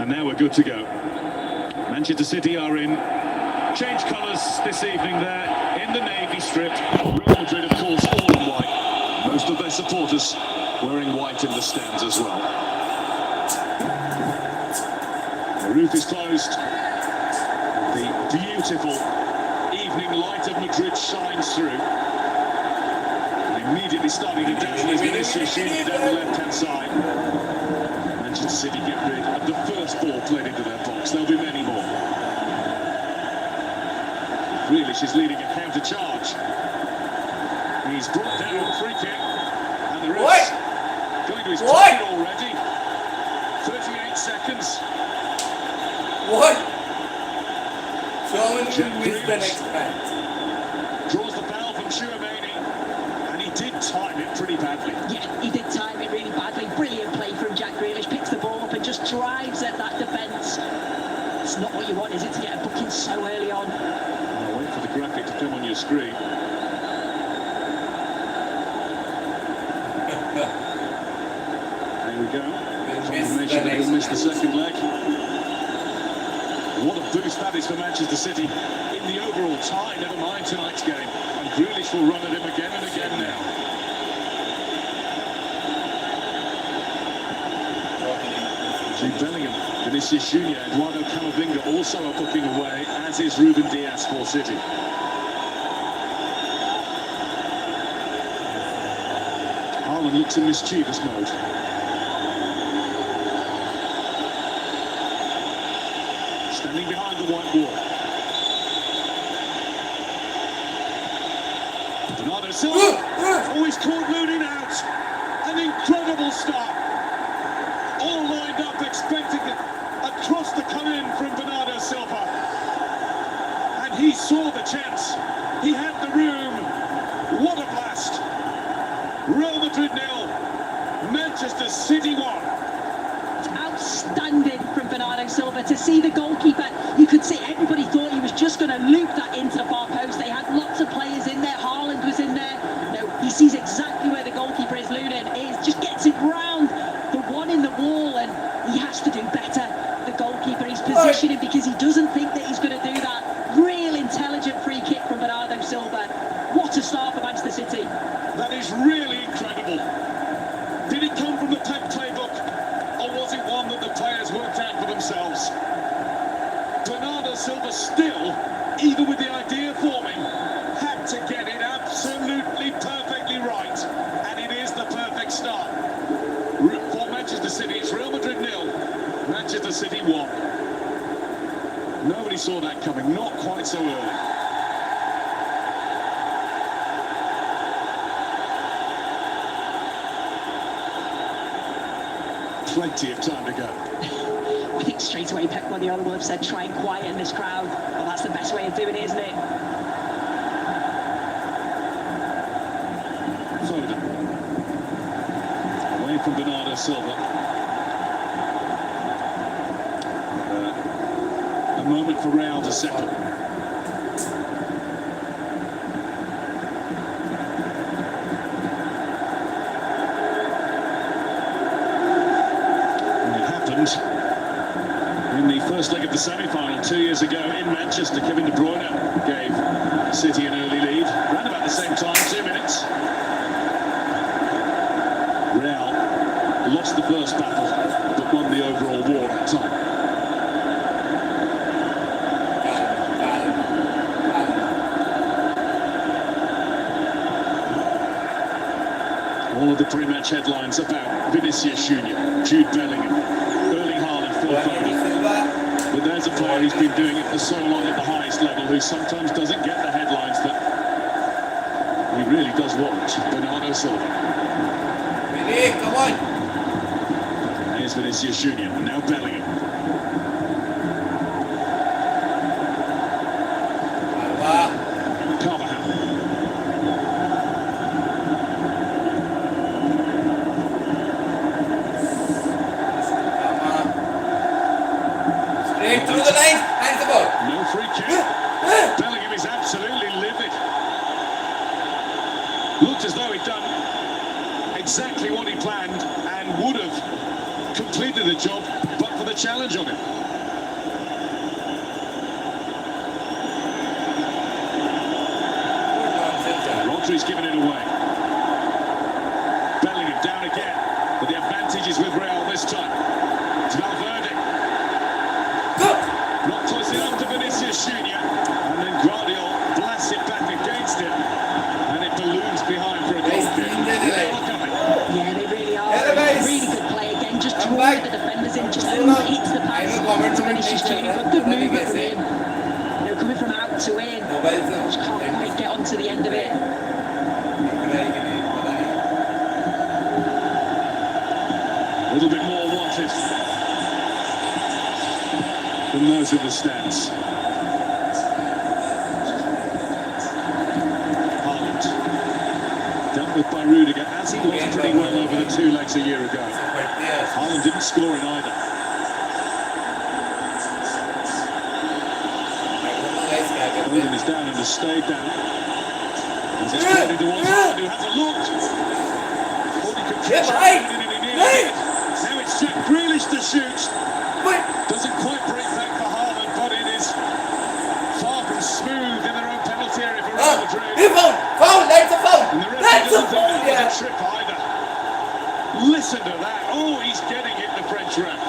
And now we're good to go. Manchester City are in change colours this evening there in the navy strip. Real Madrid, of course, all in white. Most of their supporters wearing white in the stands as well. The roof is closed. The beautiful evening light of Madrid shines through. And immediately starting to dash is Vinicius Junior down the left-hand side. Manchester City get rid of the first ball played into their box. There'll be many more. Grealish is leading a counter-charge. He's brought down a free kick. And the ref's going to his target already. 38 seconds. What? Someone with the next man. Draws the foul from Chouameni. And he did time it pretty badly. Yeah, he did time it really badly. Brilliant play from Jack Grealish. Picks the ball up and just drives at that defence. It's not what you want, is it, to get a booking so early on? I'll wait for the graphic to come on your screen. There we go. Confirmation that he'll miss the second leg. What a boost that is for Manchester City in the overall tie, never mind tonight's game. And Grealish will run at him again and again now. Jude Bellingham, Vinicius Junior, Eduardo Camavinga also are booking away, as is Ruben Diaz for City. Haaland looks in mischievous mode. Standing behind the white wall. Bernardo Silva. Oh, he's caught Lunin out. An incredible start. All lined up, expecting a cross to come in from Bernardo Silva. And he saw the chance. He had the room. What a blast. Real Madrid 0. Manchester City 1. Outstanding from Bernardo Silva to see the goalkeeper. You could see everybody thought he was just going to loop that into the far post. They had lots of players in there. Haaland was in there. No, he sees exactly where the goalkeeper is. Lunin just gets it round the one in the wall, and he has to do better. The goalkeeper, he's positioning because he doesn't think that he's going to do that. Real intelligent free kick from Bernardo Silva. What a start for Manchester City. That is really incredible. Did it come from the Pep playbook, or was it one that the players worked out for themselves? Bernardo Silva still, even with the idea forming, had to get it absolutely perfectly right. And it is the perfect start. For Manchester City, it's Real Madrid 0, Manchester City 1. Nobody saw that coming, not quite so early. Plenty of time to go. I think straight away Pep Guardiola will have said, try and quieten this crowd. Well, that's the best way of doing it, isn't it? Foden. Away from Bernardo Silva. A moment for Real to settle. In the first leg of the semi-final 2 years ago in Manchester, Kevin De Bruyne gave City an early lead. Around about the same time, 2 minutes. Real lost the first battle, but won the overall war that time. All of the pre-match headlines about Vinicius Junior, Jude Bellingham, Erling Haaland, Phil Foden. But there's a player who's been doing it for so long at the highest level, who sometimes doesn't get the headlines that he really does want. Bernardo Silva. Come on. Here's Vinicius Junior, and now Bellingham. Through the line and the ball. No free kick. Bellingham is absolutely livid. Looked as though he'd done exactly what he planned and would have completed the job, but for the challenge on him. Rodri's given it away. Bellingham down again, but the advantage is with Real this time. It's Valverde. Not close enough to Vinicius Junior, and then Guardiola blasts it back against him, and it balloons behind for a goal kick. Yeah, they really are. Really good play again, just drawing the defenders in, just hits the pass to Vinicius Junior, but good movement from him. You know, coming from out to in, just can't quite get onto the end of it. A little bit more wanted from those in the stands. Haaland, dealt with by Rudiger, as he was pretty well over the two legs a year ago. Haaland didn't score in either. Foden is down and has stayed down. He's extended towards Haaland, who has a look. Thought he could catch it, and he nearly did. Now it's Jack Grealish to shoot. Doesn't quite break back for Haaland, but it is far from smooth in their own penalty area for Real Madrid. Foul, that's a foul. And the referee doesn't think that was a trip either. Listen to that. Oh, he's getting it, the French ref.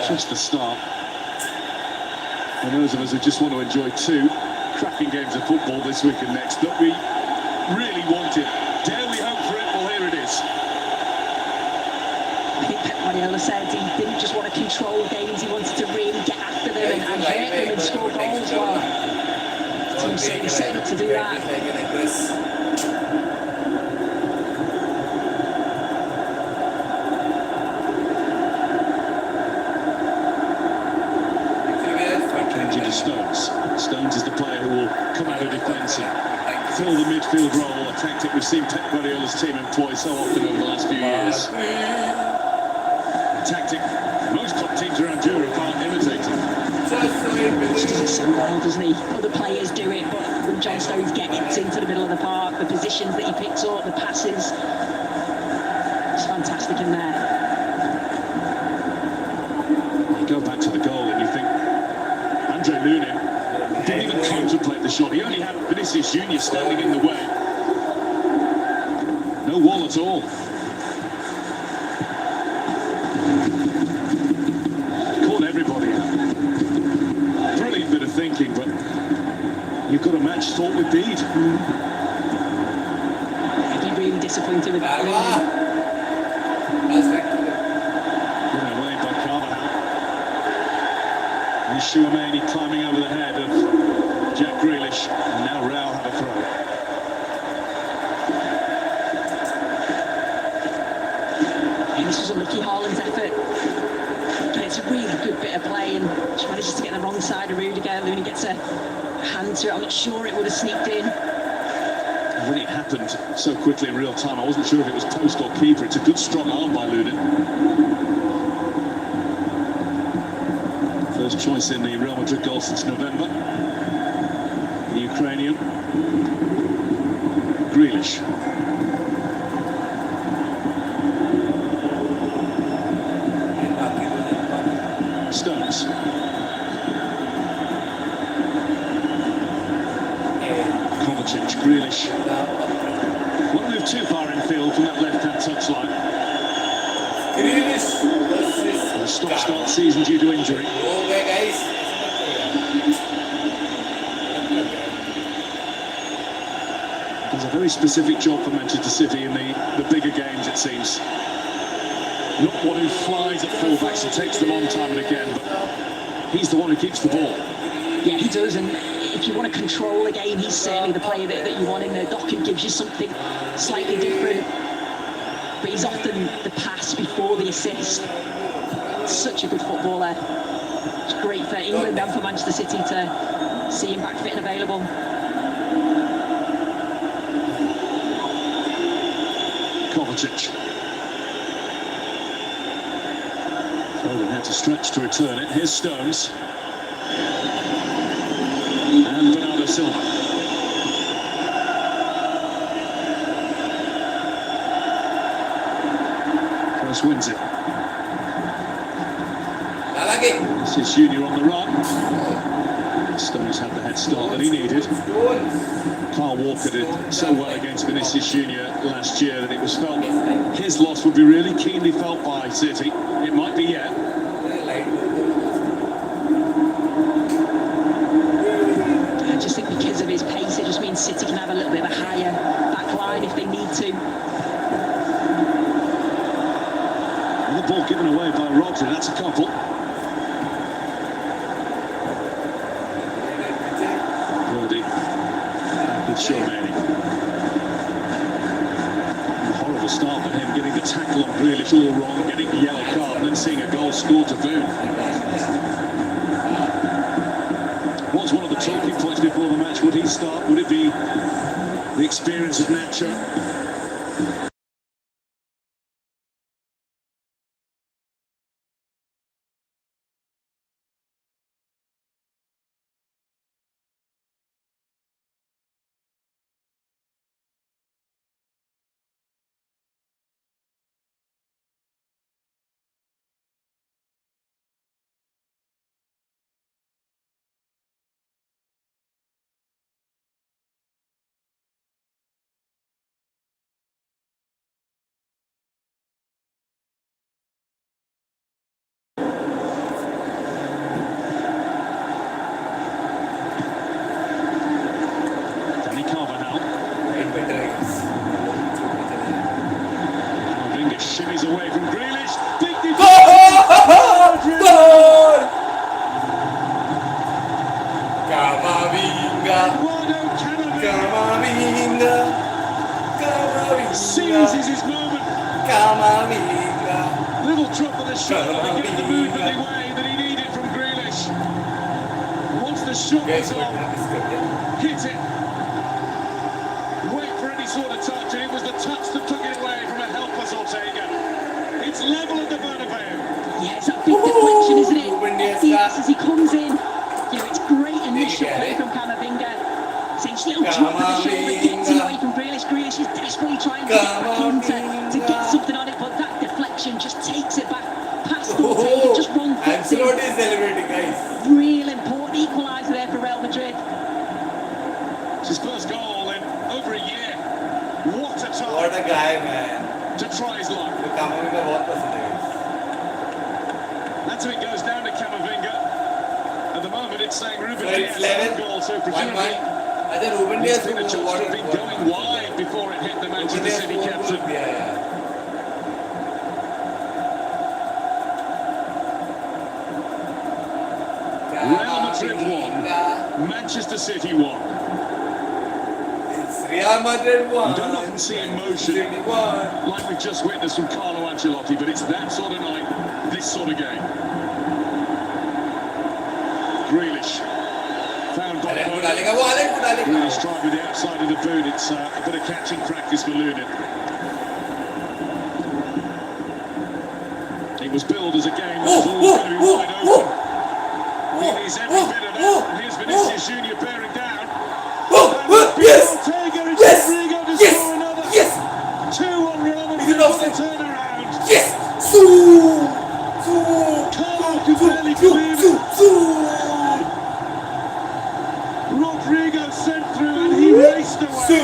Just the start. And those of us who just want to enjoy two cracking games of football this week and next that we really wanted. Dare we hope for it? Well, here it is. I think Pep Guardiola said he didn't just want to control games, he wanted to really get after them and hurt them and score goals. Well, the team certainly set up to do that. Stones is the player who will come out of defence and fill the midfield role, a tactic we've seen Pep Guardiola's team employ so often over the last few years. A tactic most club teams around Europe aren't imitating. He does it so well, doesn't he? Other players do it, but when John Stones gets into the middle of the park, the positions that he picks up, the passes, it's fantastic in there. You go back to the goal and you think, Andre Lunin didn't even contemplate the shot. He only had Vinicius Junior standing in the way. No wall at all. Caught everybody out. Brilliant bit of thinking, but you've got a match thought with deed. I'd be really disappointed with that. Given away by Carvajal. And Chouameni climbing over the head of Jack Grealish, and now Real have a throw. And this was a Ricky Haaland's effort. And it's a really good bit of play, and she manages to get the wrong side of Rudiger. Looney gets a hand to it. I'm not sure it would have sneaked in. When it happened so quickly in real time, I wasn't sure if it was post or keeper. It's a good strong arm by Lunin. First choice in the Real Madrid goal since November. The Ukrainian. Grealish. Stones. Kovacic, Grealish. Won't move too far in field from that left-hand touchline. A stop-start season due to injury. Does a very specific job for Manchester City in the bigger games, it seems. Not one who flies at fullbacks and takes them on time and again, but he's the one who keeps the ball. Yeah, he does, and if you want to control a game, he's certainly the player that you want in there. Dokken gives you something slightly different, but he's often the pass before the assist. Such a good footballer. It's great for England and for Manchester City to see him back fit and available. Kovacic. Foden had to stretch to return it. Here's Stones. And Silva. First wins it. Vinicius Junior on the run. Stones had the head start that he needed. Carl Walker did so well against Vinicius Junior last year that it was felt that his loss would be really keenly felt by City. It might be yet. I just think because of his pace, it just means City can have a little bit of a higher back line if they need to. And the ball given away by Rodri, that's a couple. Horrible start for him, getting the tackle on Grealish all wrong, getting the yellow card, and then seeing a goal scored to boot. Was one of the talking points before the match? Would he start? Would it be the experience of Nacho? Shimmies away from Grealish. Big defense. Goal! Camavinga. Camavinga. Camavinga. Seizes his moment. Camavinga. Little drop of the shot to get the movement away that he needed from Grealish. Once the shot was on, hit it. Wait for any sort of touch, and it was the touch that took it away from a helpless Ortega. It's level at the Bernabeu. Yeah, it's a big deflection, isn't it? Yes, as he comes in. You know, it's great initial play from Camavinga. Essentially, a drop of the shoulder gets it away from Grealish. Grealish is desperately trying to get back in to get something on it, but that deflection just takes it back past Ortega, just wrong foots. Ancelotti is celebrating, guys. Real important equaliser there for Real Madrid. It's his first goal in over a year. What a time. What a guy, man. To try his luck. Camavinga बहुत पसंद है. That's how it goes down to Camavinga. At the moment, it's saying Ruben So it's Dias 11, goal, so 1-1. presumably I think Ruben it's Dias been a would chance to have been going wide before it hit the Manchester City captain. Real Madrid won. Manchester City won. It's Real Madrid won. You don't often see emotion like we've just witnessed from Carlo Ancelotti, but it's that sort of night, this sort of game. Grealish found by Grealish tried with the outside of the boot. It's a bit of catching practice for Lunin. It was billed as a game that was always going to be wide open. It is every bit of that. And here's Vinicius Junior bearing down. Yes! Ortega and Yes! Rodrigo to Yes! score another. Yes! Two on Real Madrid Is it for the offside? turnaround. Yes! Carlo could barely believe it. Rodrigo sent through and he raced away.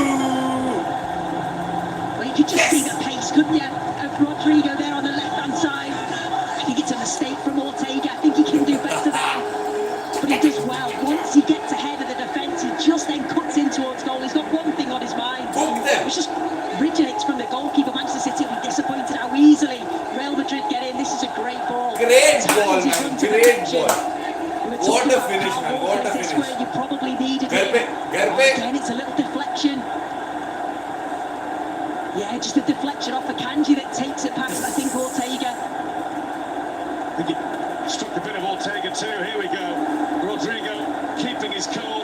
Well, you could just see the pace, couldn't you, of Rodrigo there on the left-hand side. I think it's a mistake from Ortega. I think he can do better there. But he does well. Once he gets ahead of the defence, he just then cuts in towards goal. He's got one thing on his mind, which just originates from the goalkeeper. Manchester City will be disappointed how easily Real Madrid get in. This is a great ball. Great ball, man. Great ball. What a finish, man. What a This finish. where you probably needed it. Garpe. Again, it's a little deflection. Yeah, just a deflection off Akanji that takes it past, I think, Ortega. I think he struck a bit of Ortega too. Here we go. Rodrigo keeping his cool.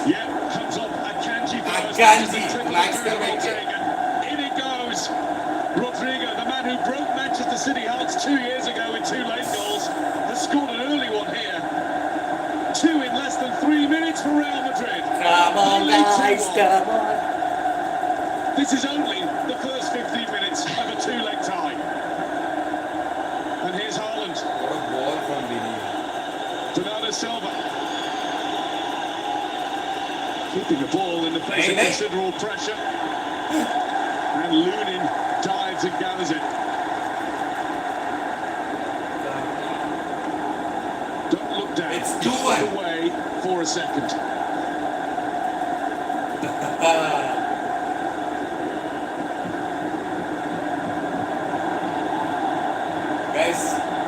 Yeah, comes off Akanji first. Akanji, Likes the Ortega. In it goes. Rodrigo, the man who broke Manchester City hearts 2 years ago with 2 late goals, has scored an early one here. 2 in less than 3 minutes for Real Madrid. on, guys, come on. This is only the first 15 minutes of a two-leg tie. And here's Haaland. What a ball from Vinny. Bernardo Silva. Keeping the ball in the face of Hey, hey. considerable pressure. And Lunin dives and gathers it. Don't look down. It's Just 2-1. look away for a second. Guys,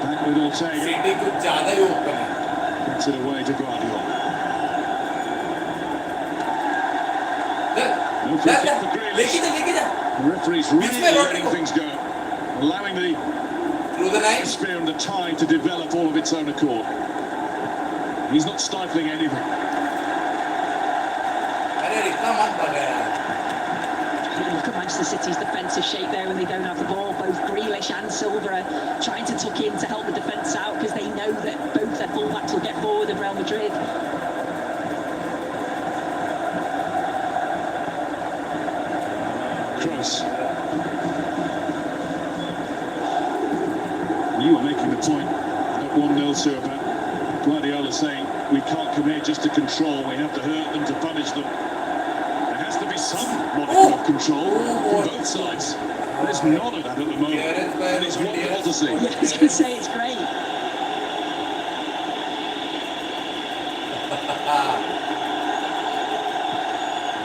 Back with Ortega. City कुछ ज़्यादा ही open है. Gets it away to Guardiola. No free kick for Grealish. लेके जा. The referee's really Which way, letting Rodrigo? things go. Allowing the Through the line. atmosphere and the tie to develop all of its own accord. He's not stifling anything. अरे इतना मत बगा यार. Look at Manchester City's defensive shape there when they don't have the ball. Both Grealish and Silva are trying to tuck in to help the defence out because they know that both their fullbacks will get forward of Real Madrid. Kroos. You were making the point at 1-0, sir, about Guardiola saying we can't come here just to control, we have to hurt them to punish them. There has to be some modicum of control from both sides. There's none of that at the moment. And it's wonderful to see. Yeah, I was going to say it's great.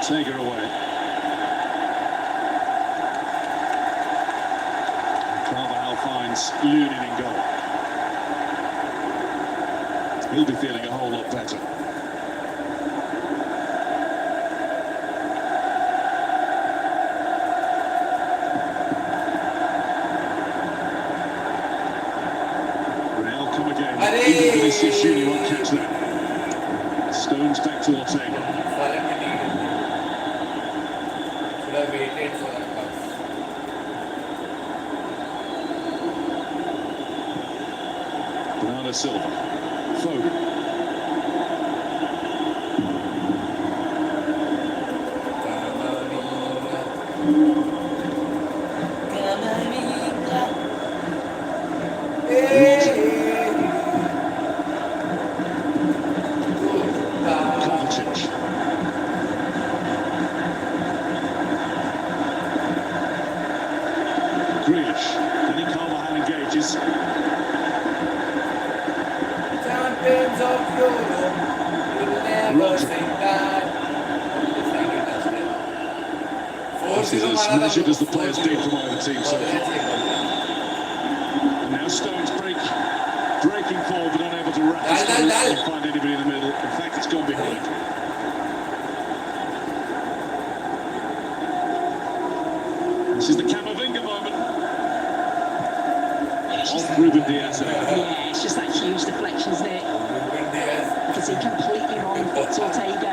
Take her away. Carvajal finds Lunin in goal. He'll be feeling a whole lot better. Real come again. Even Vinicius Junior won't catch that. Stones back to Ortega. सारे में नहीं गए. Should have waited for that pass. Bernardo Silva. Foden. Kovacic. Grealish. Then Carvajal engages. Champions of Europe will never sing that. This is as measured as the players did from either team so far. And now Stones breaking forward but unable to wrap his Dal. and find anybody in the middle. In fact, it's gone behind. This is the Camavinga moment. Off Ruben Diaz. Yeah, it's just that huge deflection, isn't it? Because he completely wrong foot Ortega.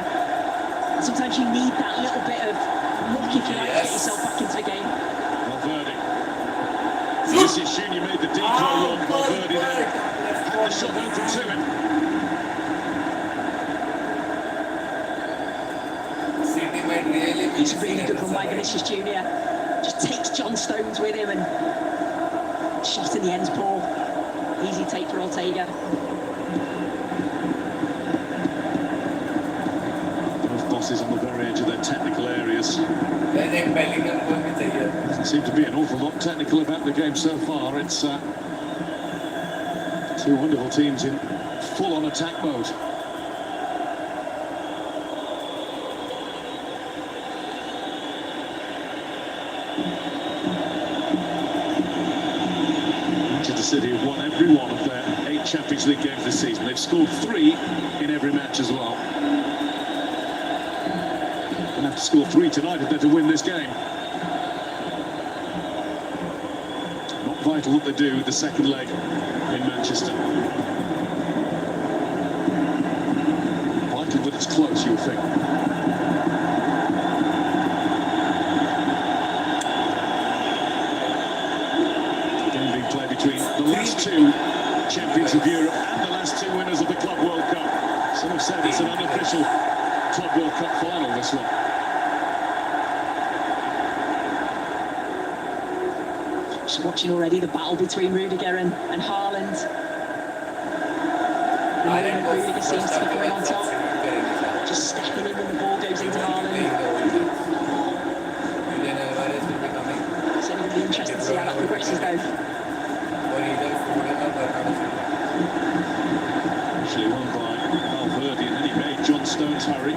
Sometimes you need that little bit of luck if you like to get yourself back into the game. Valverde. Vinicius Junior made the decoy run. Valverde then had the shot open to him. City might really be It's a really good run by Vinicius Junior. Just takes John Stones with him and shot in the end's Paul. Easy take for Ortega. Both bosses on the very edge of their technical areas. Then Bellingham को भी चाहिए. Doesn't seem to be an awful lot technical about the game so far. It's two wonderful teams in full-on attack mode. Manchester City have won every one of their 8 Champions League games this season. They've scored 3 in every match as well. Going to have to score 3 tonight if they're to win this game. Not vital what they do with the second leg in Manchester. Vital that it's close, you'll think. Game being played between the last 2 champions of Europe and the last 2 winners of the Club World Cup. Some have said it's an unofficial Club World Cup final, this one. Just watching already the battle between Rudiger and Haaland. And Rudiger seems to be going on top. Just stepping in when the ball goes into Haaland. It's going to be interesting to see how that progresses though. Actually won by Valverde, and then he made John Stones hurry.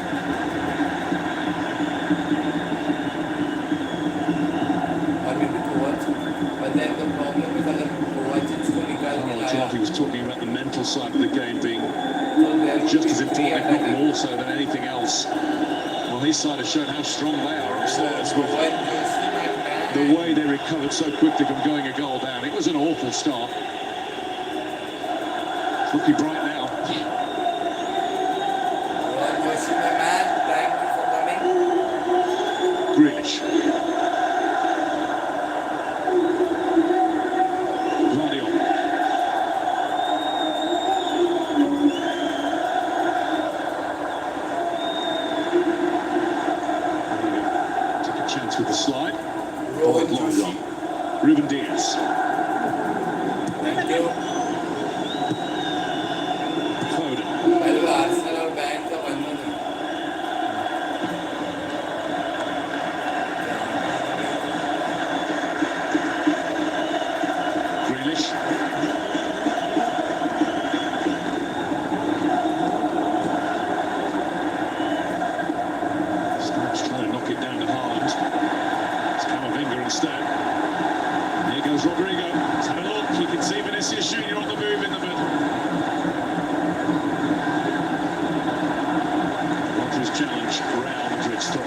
He was talking about the mental side of the game being just as important, if not more so than anything else. Well, his side has shown how strong they are upstairs with the way they recovered so quickly from going a goal down. It was an awful start. It's looking bright now. Grealish. With the slide. Ruben Diaz. Thank you. Foden. Grealish. Starts trying to knock it down to Haaland. Instead. Here goes Rodrigo. Let's have a look. You can see Vinicius Junior on the move in the middle. Rodri's challenge. Real Madrid stop.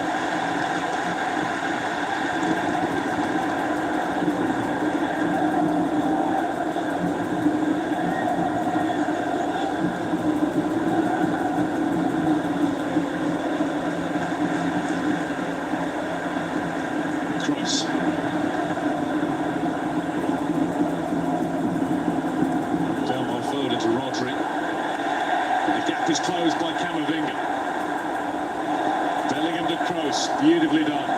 Cross. To Rodri. And the gap is closed by Camavinga. Bellingham to Kroos. Beautifully done.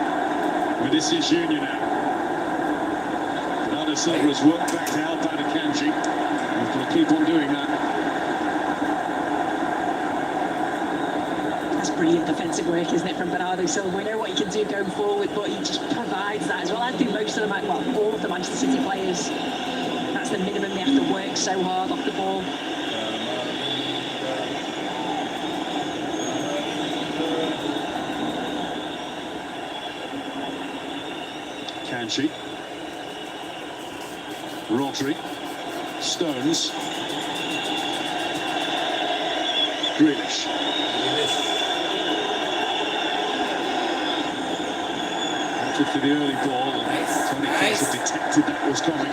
Vinicius Junior now. Bernardo Silva has worked back to help out Akanji. He's going to keep on doing that. That's brilliant defensive work, isn't it, from Bernardo Silva? We know what he can do going forward, but he just provides that as well. I think most of them, well, all of the Manchester City players, that's the minimum. They have to work so hard off the ball. Kanchi. Rodri. Stones. Grealish. For the early ball, and Tony Kroos had detected that was coming.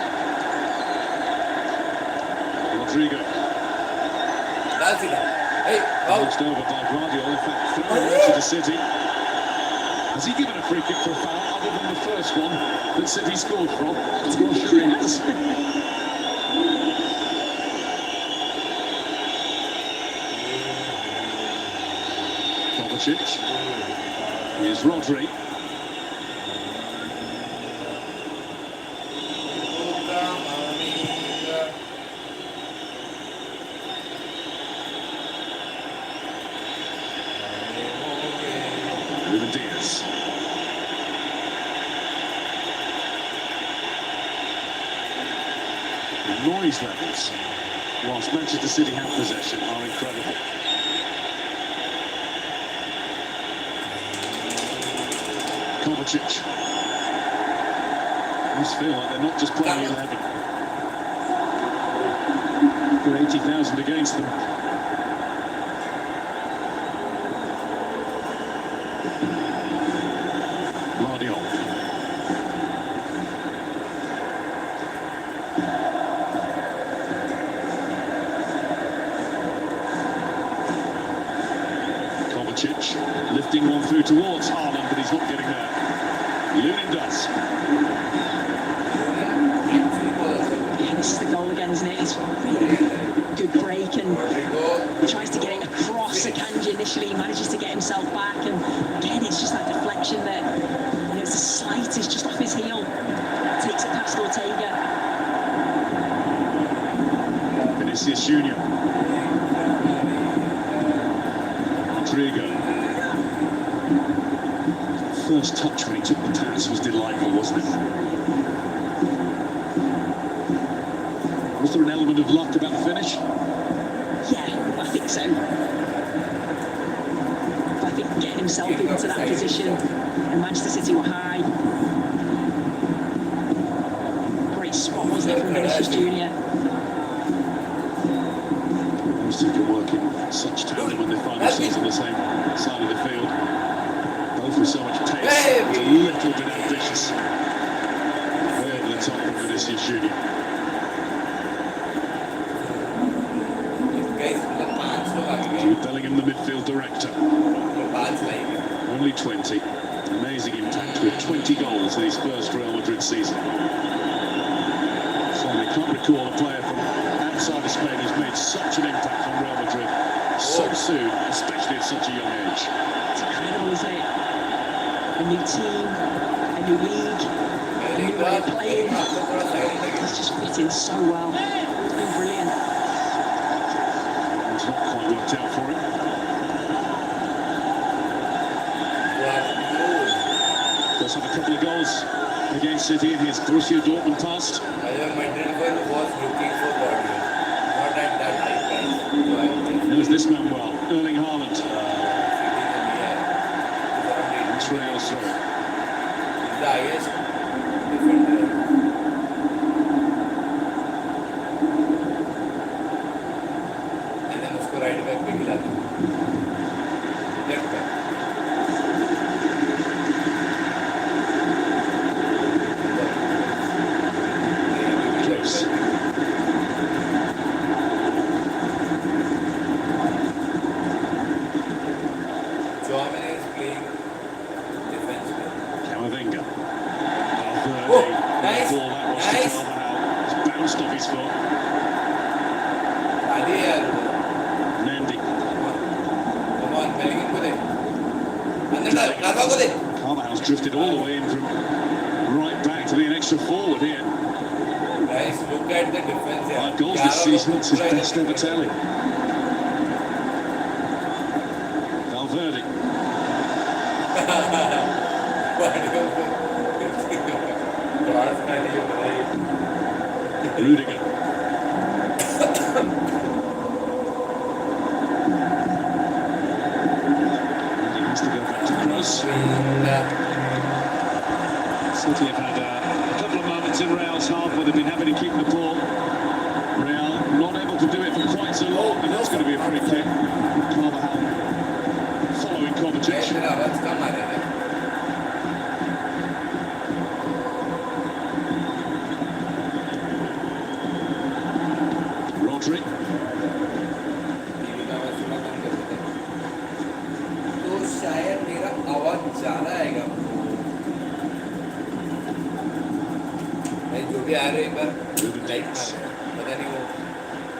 Rodrigo. That's it. Hey, Bounced over by Guardiola, in fact, thrown to the City. Has he given a free kick for a foul other than the first one that City scored from? I'm not sure he has. Kovacic. Here's Rodri. Ruben Diaz. The noise levels, whilst Manchester City have possession, are incredible. Kovacic. These feel like they're not just playing 11. For 80,000 against them. Lifting one through towards Haaland, but he's not getting there. Lunin does. Yeah, this is the goal again, isn't it? It's really good break and tries to get it across Akanji initially. He manages to get him himself back, and again, it's just that deflection that, it's the slightest, just off his heel, takes it past Ortega. Vinicius Junior. Rodrigo. First touch when he took the pass was delightful, wasn't it? Was there an element of luck about the finish? Yeah, I think so. I think getting himself into that position, and Manchester City were high. Great spot, wasn't it, from Vinicius Junior? Those two can work in such tandem when they find themselves on the same side of the field. Both with so much pace, and a little bit ambitious. Way over the top of Vinicius Junior. Jude Bellingham, the midfield director. Only 20. Amazing impact with 20 goals in his first Real Madrid season. So they can't recall a player from outside of Spain who's made such an impact on Real Madrid so soon, especially at such a young age. It's incredible, isn't it? A new team, a new league, a new way of playing. He's just fit in so well. It's been brilliant. It's not quite worked out for him. Does have a couple of goals against City in his Borussia Dortmund past. There's this man well, Erling Haaland. It's Real through. Carvajal's drifted all the way in from right back to be an extra forward here. Guys, look at the difference here. 5 goals this season, it's his best ever tally. Valverde. Rudiger. City have had a couple of moments in Real's half where they've been happy to keep the ball. Real not able to do it for quite so long, and that's going to be a free kick. Carvajal following Kovacic. Rodri. तो शायद मेरा आवाज ज्यादा आएगा जो भी आ रहे एक बार लाइट पता नहीं वो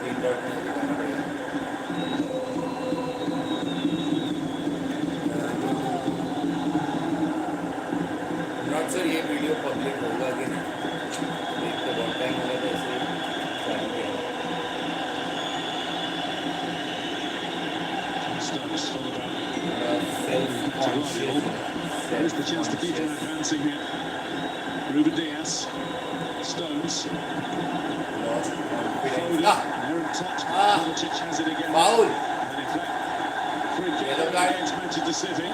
ग्रीन डॉट में दिखाना पड़ेगा नॉट सर ये वीडियो पब्लिक होगा कि नहीं एक तो बहुत टाइम होगा तो ऐसे There's the chance to keep on advancing here. Ruben Diaz. Stones. Foden. Errant touch. Kovacic has it again. Foul. And in fact, free kick against Manchester City.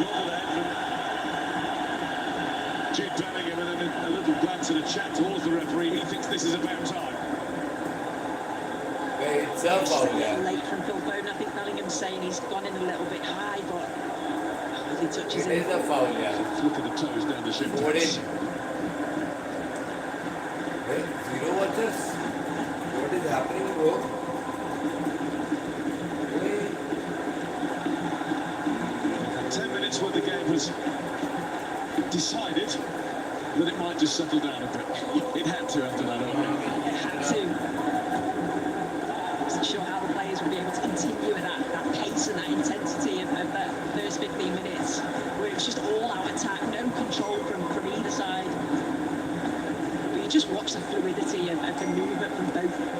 Look at that from Jude Bellingham, and then a little glance and a chat towards the referee. He thinks this is about time. It's a foul, yeah. Late from Phil Foden. I think Bellingham's saying he's gone in a little bit high, but he touches it. It is a foul, yeah. Look at the toes down the shin. Zero watches. What is happening, bro? 10 minutes where the game was decided that it might just settle down a bit. It had to after that, It had to. I wasn't sure how the players would be able to continue with that pace and that intensity.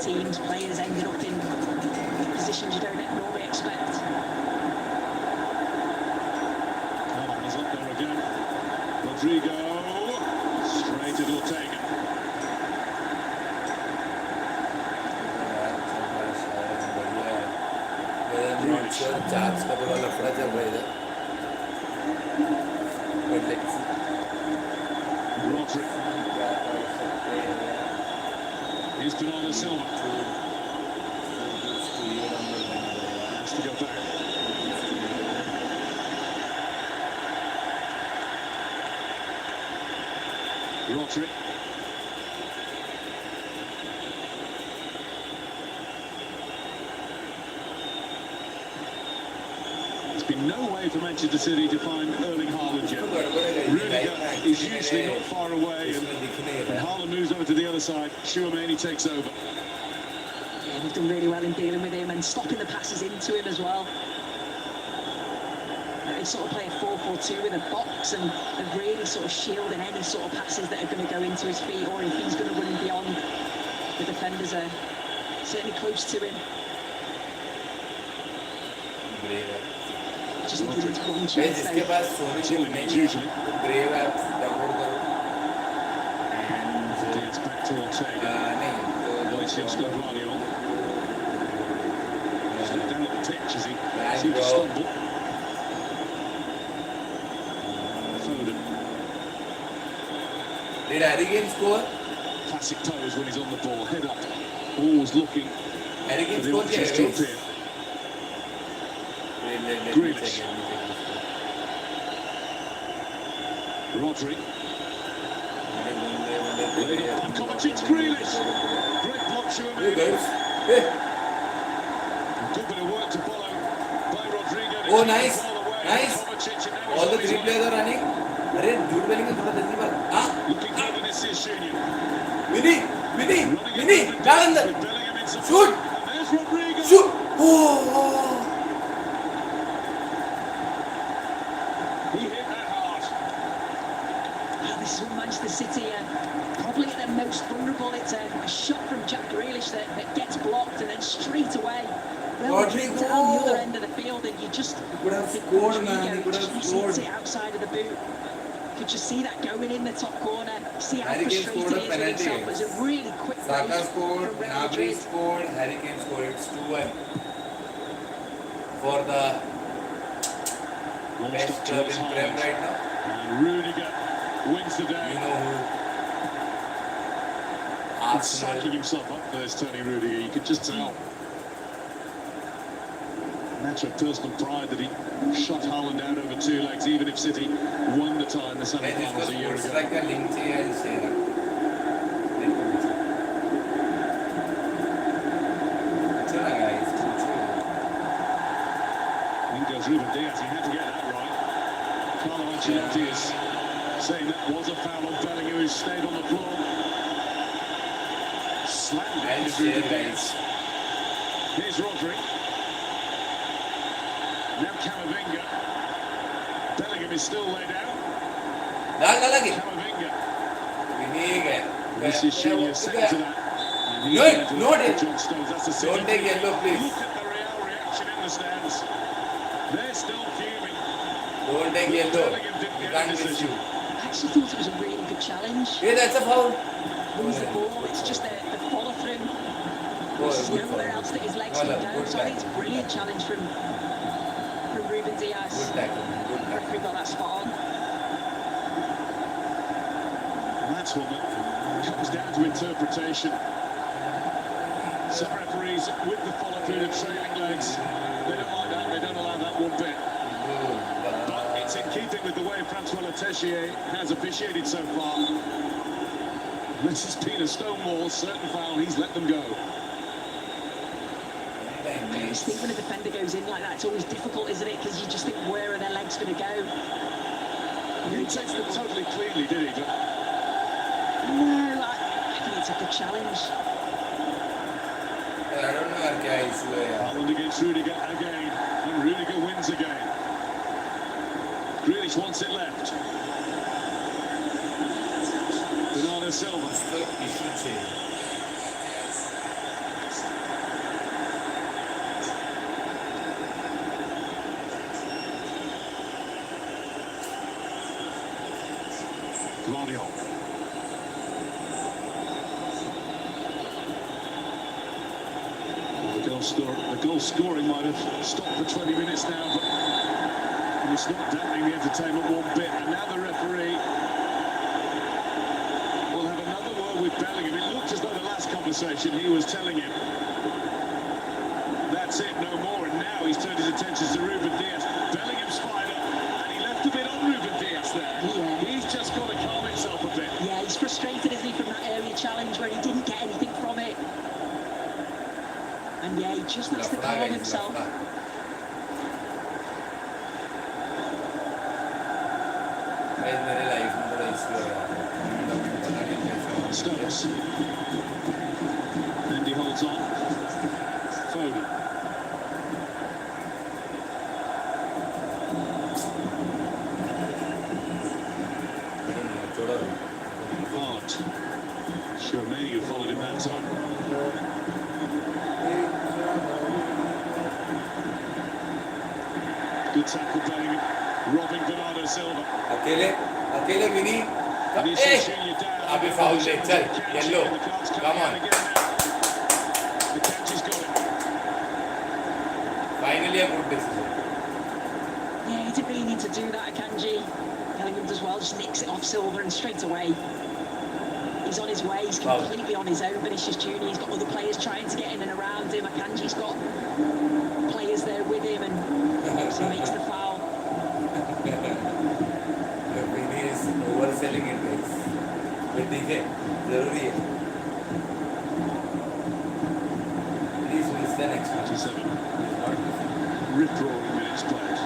teams, players ending up in positions you don't normally expect. Is up there again. Rodrigo. Straight at Ortega. Charge का थोड़ा लफड़ा चल रहा है इधर। Rodri. Here's Bernardo Silva. Has to go back. Rodri. There's been no way for Manchester City to find Erling Haaland yet. Rudiger is usually not far away, and Haaland moves over to the other side. Chouameni takes over. Yeah, they've done really well in dealing with him and stopping the passes into him as well. They sort of play a 4-4-2 with a box, and they're really sort of shielding any sort of passes that are going to go into his feet, or if he's going to run beyond. The defenders are certainly close to him. Just think he needs one chance जिसके though. पास सोने के नहीं है तो brave app download करो It's back to Ortega. नहीं Voices तो Gvardiol. Down at the pitch as he seems to stumble. Foden. did Harry Kane score? Classic pose when he's on the ball. Head up. Always looking Harry for Kane the score options किया to है appear. Grealish Rodri. Laid up by Kovacic. Grealish. Great block, Chouameni. Good bit of work to follow by Rodrigo. Oh, nice. Nice. Kovacic, and now all the he's three on. players are running अरे झूठ बोलेंगे थोड़ा जल्दी बात हाँ Looking good, Vinicius Junior. Winnie Winnie Running Winnie it डाल अंदर with Bellingham in support. Shoot. And there's Rodrigo. Shoot He hit that hard. Yeah, this is when Manchester City are probably at their most vulnerable. It's a shot from Jack Grealish that gets blocked, and then straight away, well, Rodrigo. down the other end of the field, and you just could have think scored, Rodrigo man. He could have just misses scored. it outside of the boot. You could just see that going in the top corner. See how Harry Kane frustrated scored a he is with penalty. himself. It was a really quick Saka break scored from Real Gnabry Madrid. scored Harry Kane scored it's 2-1 for the Launched best up club towards in Prem Haaland. right now And Rudiger wins the day. you know who He's psyching Arsenal himself up for this, Tony Rudiger. You could just tell. Matter of personal pride that he shut Haaland out over two legs, even if City won the tie in the मैं semi-finals जिसको a year sports ago. Track का link चाहिए जिसे ना अच्छा लगा इसको In goes Ruben Diaz. He had to get that right. Carlo Ancelotti is saying that was a foul on Bellingham, who stayed on the floor. Slammed I'll it, share Ruben guys Diaz. Here's Rodri. Now Camavinga. Bellingham is still laid out. डाल डाल लगी Camavinga. ठीक है Vinicius Junior second to that. And he's No, going to no, look at Dave. John Stones. That's the Don't second. take yellow, please. Look at the Real reaction in the stands. They're still fuming. don't take yellow Bellingham didn't you get can't a miss decision. you I actually thought it was a really good challenge. yeah that's a foul Wins the ball. It's just the follow through. There's good nowhere foul. else that his legs Well can done, go. good So I think it's a tackle. brilliant challenge from Ruben Diaz. good tackle good tackle Referee got that spot on. And that's one that comes down to interpretation. Some referees with the follow through the trailing legs, they don't like that, they don't allow that one bit. But it's in keeping with the way Francois Letechier has officiated so far. This has been a stonewall, certain foul, he's let them go. I just think when a defender goes in like that, it's always difficult, isn't it? Because you just think, where are their legs going to go? He didn't take it totally cleanly, did he? But No, I think it's a good challenge. I don't know यार क्या issue है यार Haaland against Rudiger again, and Rudiger wins again. Grealish wants it left. Bernardo Silva. इसको issue चाहिए Guardiola. The goal scoring might have stopped for 20 minutes now, but it's not dampening the entertainment one bit. And now the referee will have another word with Bellingham. It looked as though the last conversation he was telling him, that's it, no more. And now he's turned his attention to Ruben Dias. Bellingham's fired up, and he left a bit on Ruben Dias there. Yeah. He's just got to calm himself a bit. Yeah, he's frustrated, isn't he, from that earlier challenge where he didn't get anything from it. And yeah, he just has to calm himself. Stones. And he holds on. Foden. Hart. Sure, maybe you followed him that time. Good tackle, Bellingham. Robbing Bernardo Silva. अकेले भी नहीं अभी foul ले चल yellow come on finally a good decision. Yeah, he didn't really need to do that, Akanji. Bellingham does well, just nicks it off Silva and straight away. He's on his way, he's completely on his own. Vinicius Junior, he's got other players trying to get in and around him. Akanji's got players there with him and so he makes the foul. Overselling it, guys. But ठीक है, जरूरी है. Please miss the next one. 27. Rip-roaring minutes played.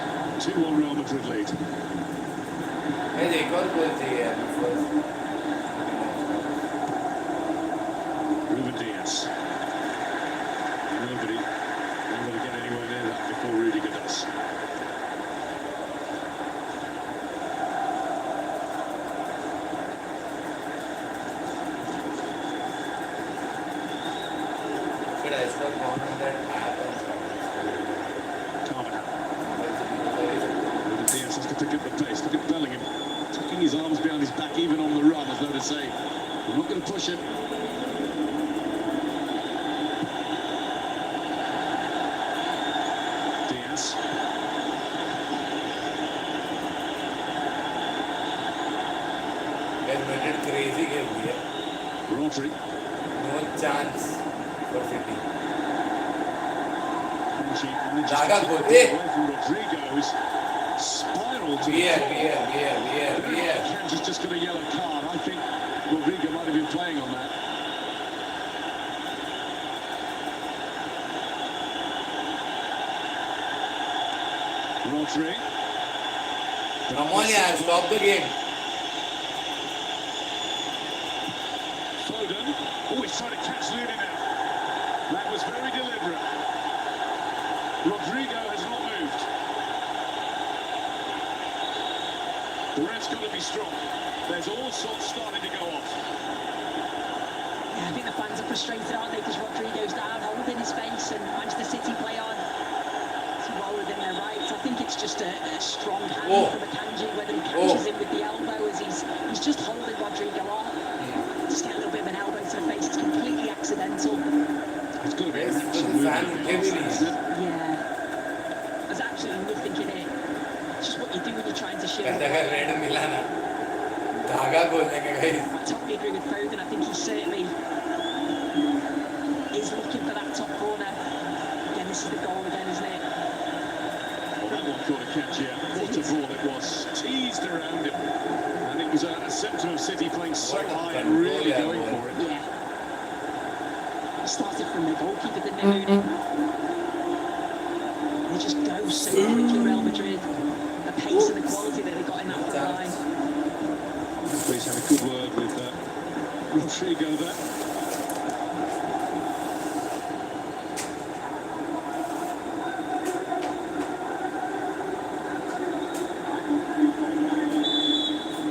2-1 Real Madrid lead. मैं एक और गोल चाहिए यार. Ruben Dias. Nobody going to get anywhere near that before Rudiger does. Ruben Dias has to pick up the pace. Look at Bellingham tucking his arms behind his back, even on the run, as though to say, "I'm not going to push him." Dias. Madrid crazy खेल दिया. Rodri. No chance for City. Daga Rodrigo's spiraled to Here. Kanji's just got a yellow card. I think Rodrigo might have been playing on that. Rodri. Come on, yeah, stop the game. Foden. Oh, he's trying to catch Looney now. That was very deliberate. Rodrigo has not moved. The ref's got to be strong. There's all sorts starting to go off. Yeah, I think the fans are frustrated, aren't they? Because Rodrigo's down, holding his face, and Manchester City play on to well within their rights. I think it's just a strong hand from Akanji, whether he catches him with the elbow as he's just holding Rodrigo on. Just get a little bit of an elbow to the face. It's completely accidental. It's got to be Yeah. There's absolutely nothing in it. It's just what you do when you're trying to shield. I totally agree with Foden. I think he certainly is looking for that top corner. Again, this is the goal again, isn't it? Well, that one caught a catch, yeah. What a ball it was. Teased around him. And it was a symptom of City playing so high and really going for it. Yeah. It started from the goalkeeper, didn't it? They just go so quickly, Real Madrid. The pace and the quality that they got in that front line. Please have a good word with Rodrigo there.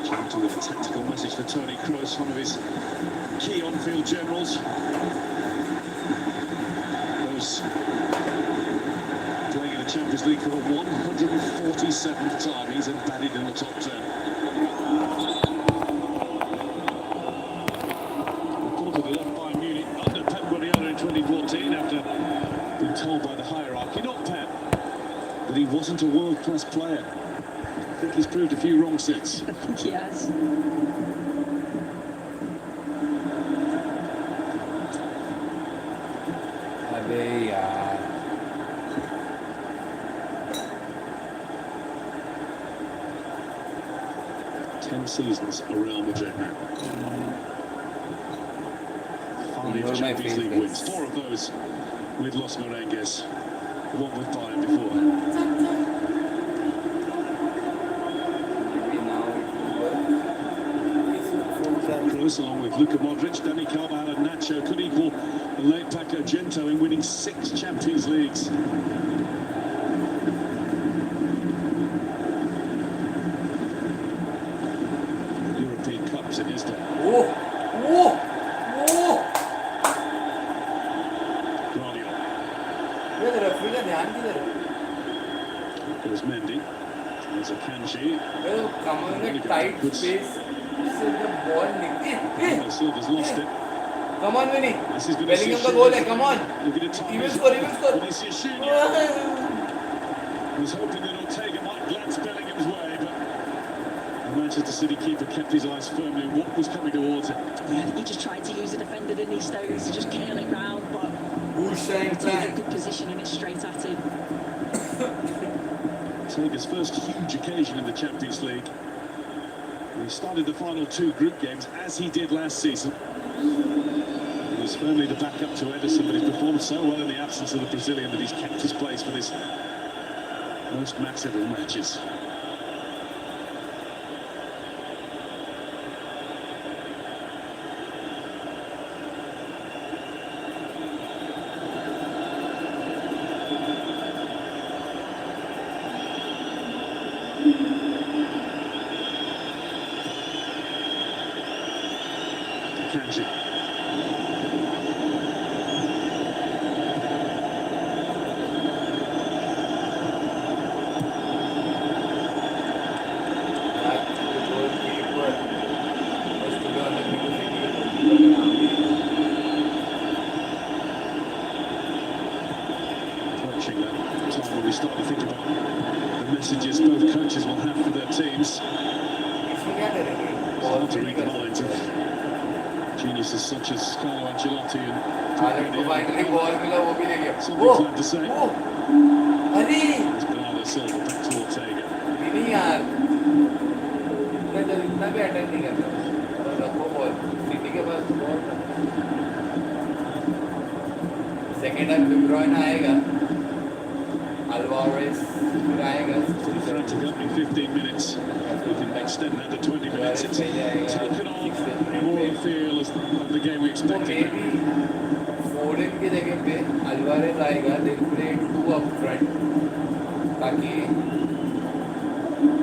Charlton with a tactical message for Toni Kroos, one of his key on-field generals. Those playing in the Champions League for the 147th time, he's embedded in the top 10. 2014 after being told by the hierarchy, not Pep, that he wasn't a world-class player. I think he's proved a few wrong since. I think he has. अबे यार 10 seasons around Madrid now. You're 5 my Champions League favorite. wins, 4 of those with Los Merengues, the one with Bayern before. maybe now it will work. Kroos, along with Luka Modric, Dani Carvajal and Nacho, could equal the late Paco Gento in winning 6 Champions Leagues. European Cups in his day. Oh, oh, oh. Guardiola. ये referee का ध्यान किधर है? There's Mendy. There's Akanji. ये कमर में tight space से जब ball निकली, Silva's lost it. come on Vinny, This is Bellingham का goal है, come on, Look at it, time even is- score, even score. Vinicius Junior was hoping that Ortega might glance Bellingham's way, but the Manchester City keeper kept his eyes firmly on what was coming towards him. Yeah, I think he just tried to use the defender, didn't he, Stones, to just curl it round, but Bushang he took a plan. good position and it's straight at him. Ortega's first huge occasion in the Champions League. He started the final 2 group games as he did last season. He was firmly the backup to Ederson, but he's performed so well in the absence of the Brazilian that he's kept his place for this most massive of matches. Akanji. Approaching that time when we start to think about the messages both coaches will have for their teams. It's hard to read the minds of geniuses such as Carlo Ancelotti and Holland को finally ball मिला, वो भी ले गया. something glad to say. अरे It's Bernardo Silva back to Ortega. नहीं यार, इतना भी अटैक नहीं करता. रखो बॉल, सिटी के पास ball. Second half De Bruyne आएगा, Alvarez फिर आएगा. Frantic opening 15 minutes. We can extend that to 20 minutes. It's taken on more of the feel of the game we तो expected. maybe Foden की जगह पे Alvarez आएगा. They play 2 up front ताकि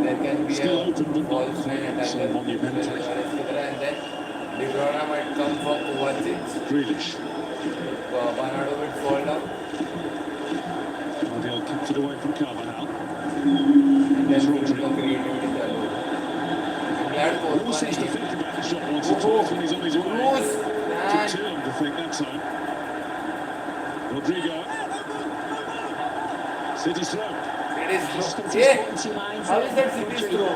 there can be Still open, a but false nine attacker. so monumental. Alvarez की तरह, and then De Bruyne might come for Kovacic. Grealish. Bernardo will fall down. Guardiola kept it away from Carvajal. And then Rodri. creativity चालू होगा. England को Who seems to think about the shot once or twice when he's on his way? Bruce, Took man. too long to think that time. Rodrigo. City's throw. It is Just through. into his Yeah. foot and 2 lines How there. is that City's throw?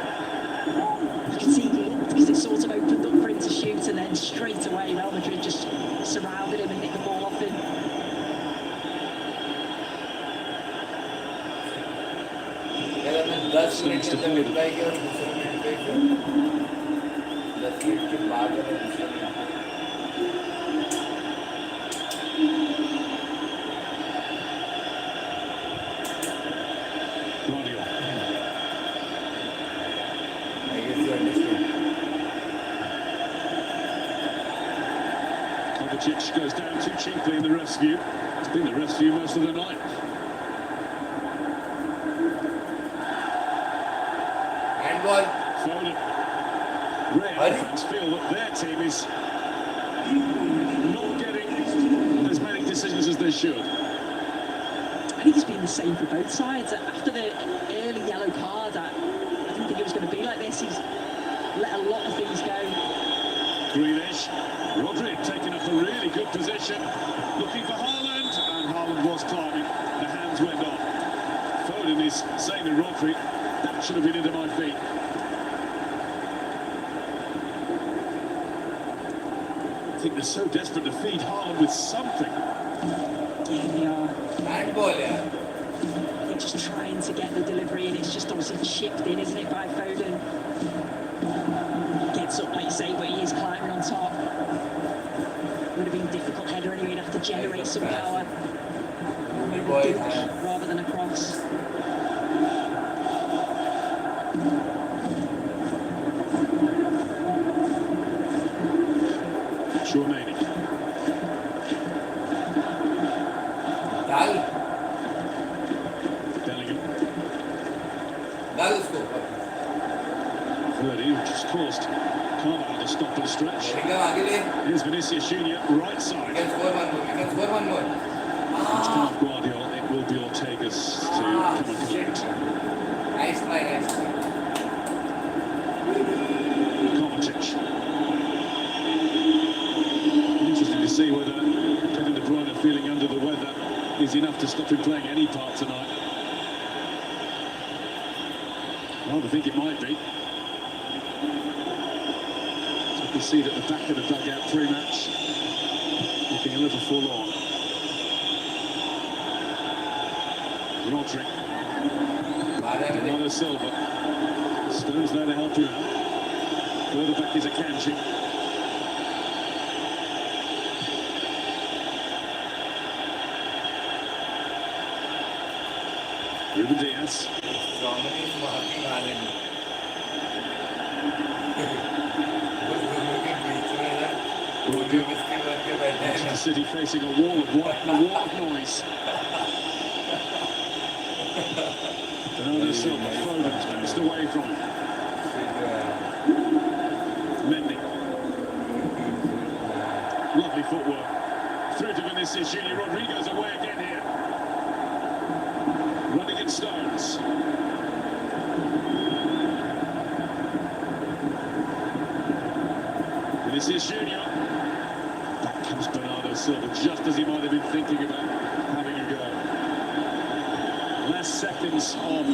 You can see he looked because it sort of opened up for him to shoot, and then straight away Real Madrid just surrounded him and nicked the ball off him. अगर मैं 10 minute के अंदर reply किया और दूसरे minute पे 10 minute के बाद अगर दूसरे minute Guardiola. I guess you understood. Kovacic goes down too cheaply in the ref's view. It's been the ref's view most of the night. Handball. Foden. Real Hurry. fans feel that their team is not getting as many decisions as they should. I think it's been the same for both sides. After the early yellow card, I didn't think it was going to be like this. He's let a lot of things go. Grealish. Rodri taking up a really good position. Looking for Haaland. he's saying to Rodri, that should have been into my feet. I think they're so desperate to feed Haaland with something. Yeah, they are. Handball, yeah. They're just trying to get the delivery, and it's just obviously chipped in, isn't it, by Foden? Gets up, like you say, but he is climbing on top. Would have been a difficult header anyway, he'd have to generate some power. Rather than a cross. Chouameni. Bellingham. Verdi just caused Carvalho to stop and stretch. Here's Vinicius Junior, right side. We can score one more. It's kind of Guardiola, it will be Ortega's to come and collect. Nice try. Kovacic. Interesting to see whether Kevin De Bruyne feeling under the weather is enough to stop him playing any part tonight. I rather think it might be. So you can see that the back of the dugout pre-match looking a little forlorn. Rodri. Another Silva. Stones there to help you out. Further back is Akanji. Ruben Diaz. Manchester City facing a wall of noise. Bernardo Silva, Foden bounced away from him. Mendy. Lovely footwork. Through to Vinicius Junior. Rodrigo's away again here. Running in stones. Vinicius Junior. Back comes Bernardo Silva, just as he might have been thinking about having a go. Last seconds of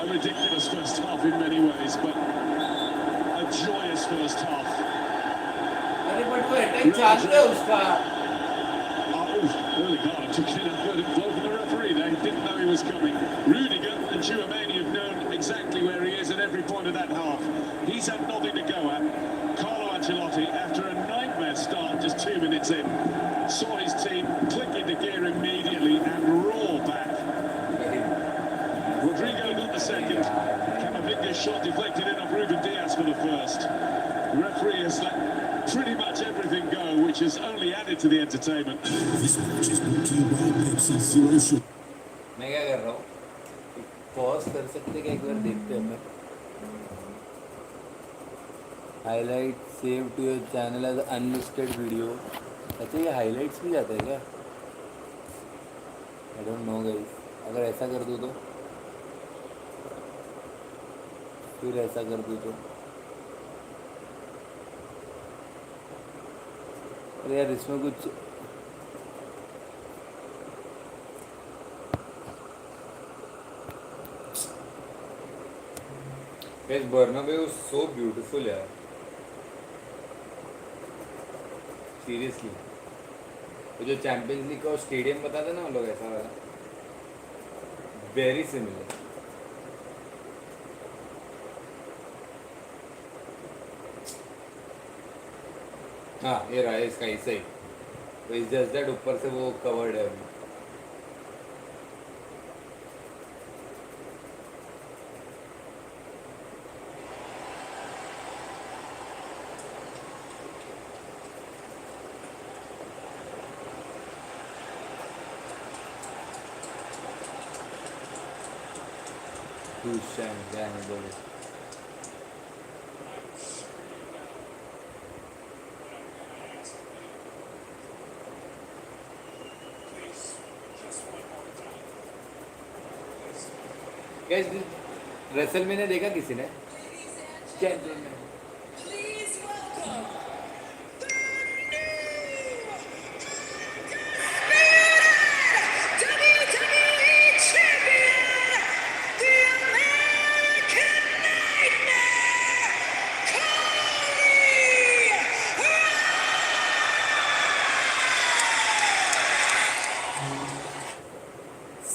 a ridiculous first half in many ways, but a joyous first half. Early card took it in a blow from the referee there. He didn't know he was coming. Rudiger and Chouameni have known exactly where he is at every point of that half. He's had nothing to go at. Carlo Ancelotti, after a nightmare start just 2 minutes in, saw his team click into gear immediately and roar back. Rodrigo got the second. Camavinga's shot deflected in off Ruben Diaz for the first. The referee has let pretty much everything go, which has only added to the entertainment. This match is brought to you by Pepsi Zero Sugar. मैं क्या कर रहा हूँ pause कर सकते क्या एक बार देखते हैं highlight save to your channel as unlisted video अच्छा ये हाईलाइट्स भी जाता है क्या आई डोंट नो गाइस अगर ऐसा कर दूँ तो फिर ऐसा कर दूँ तो अरे यार इसमें कुछ Guys, Bernabeu is so beautiful, यार. Seriously. वो जो चैंपियंस लीग का स्टेडियम बताते ना हम लोग ऐसा वाला. Very similar. हाँ ये रहा है इसका ऐसा ही. तो इस जस्ट दैट ऊपर से वो कवर्ड है अभी. Guys, रेसलमेनिया देखा किसी ने?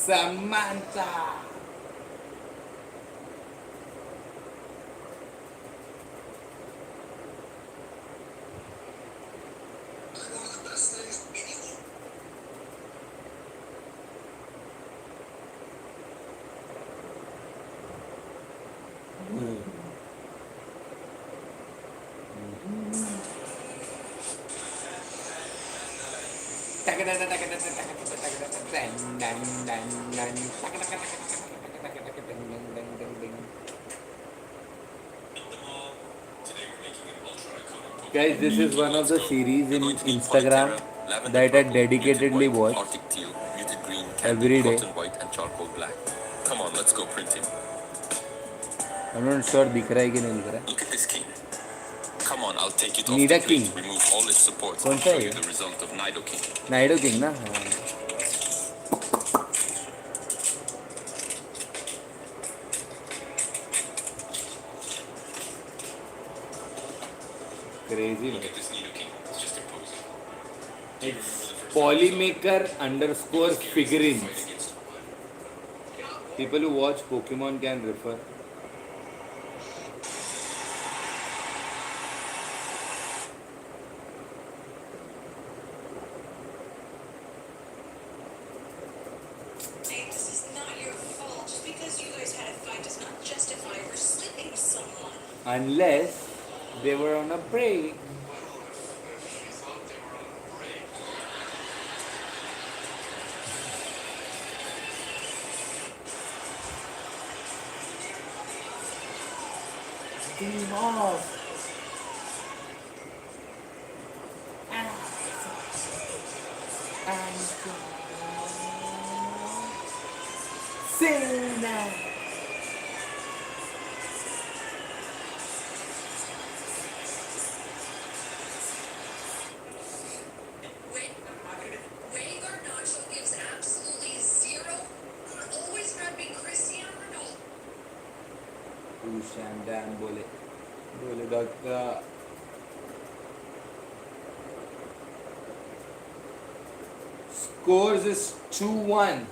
Samantha. Guys, this is one of the series in Instagram that I dedicatedly watch every day. Come on, let's go printing. I'm not sure दिख रहा है कि नहीं दिख रहा है. Look at this king. Come on, I'll take it off Nida the plate, king. remove all its supports, कौन and सा show है you ये? the result of Nido King. Nido King ना. हाँ. Crazy. Look at this Nido King. It's just imposing. It's Polymaker underscore figurines. People who watch Pokemon can refer. This is not your fault. Just because you guys had a fight does not justify you sleeping with someone. Unless they were on a break. Team off. Sing now. Way Garnacho gives absolutely zero. Always got to be Cristiano Ronaldo. Shandan बोले doctor. Scores is 2-1.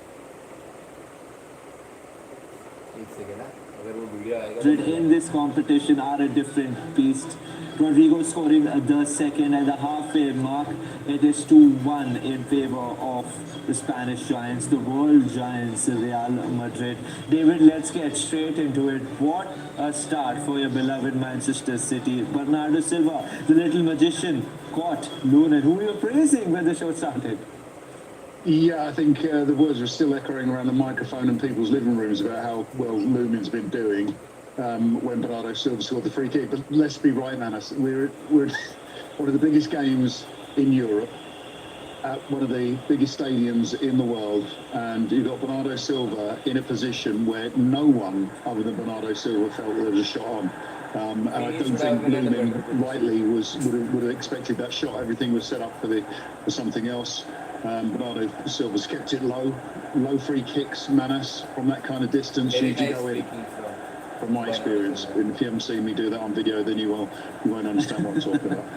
एक second ना, अगर वो video आएगा Madrid in this competition are a different beast. Rodrigo scoring the second at the halfway mark. It is 2-1 in favor of the Spanish giants, the world giants, Real Madrid. David, let's get straight into it. What a start for your beloved Manchester City. Bernardo Silva, the little magician, caught Lunin, who we were praising when the show started. Yeah, I think the words are still echoing around the microphone in people's living rooms about how well Lumin's been doing when Bernardo Silva scored the free kick. But let's be right, Manas. We're one of the biggest games in Europe, at one of the biggest stadiums in the world, and you've got Bernardo Silva in a position where no one other than Bernardo Silva felt there was a shot on. And I don't think Lumin rightly would have expected that shot. Everything was set up for something else. Bernardo Silva's kept it low free kicks, Manas, from that kind of distance. You need to go in. From my experience, and if you haven't seen me do that on video, then you won't understand what I'm talking about.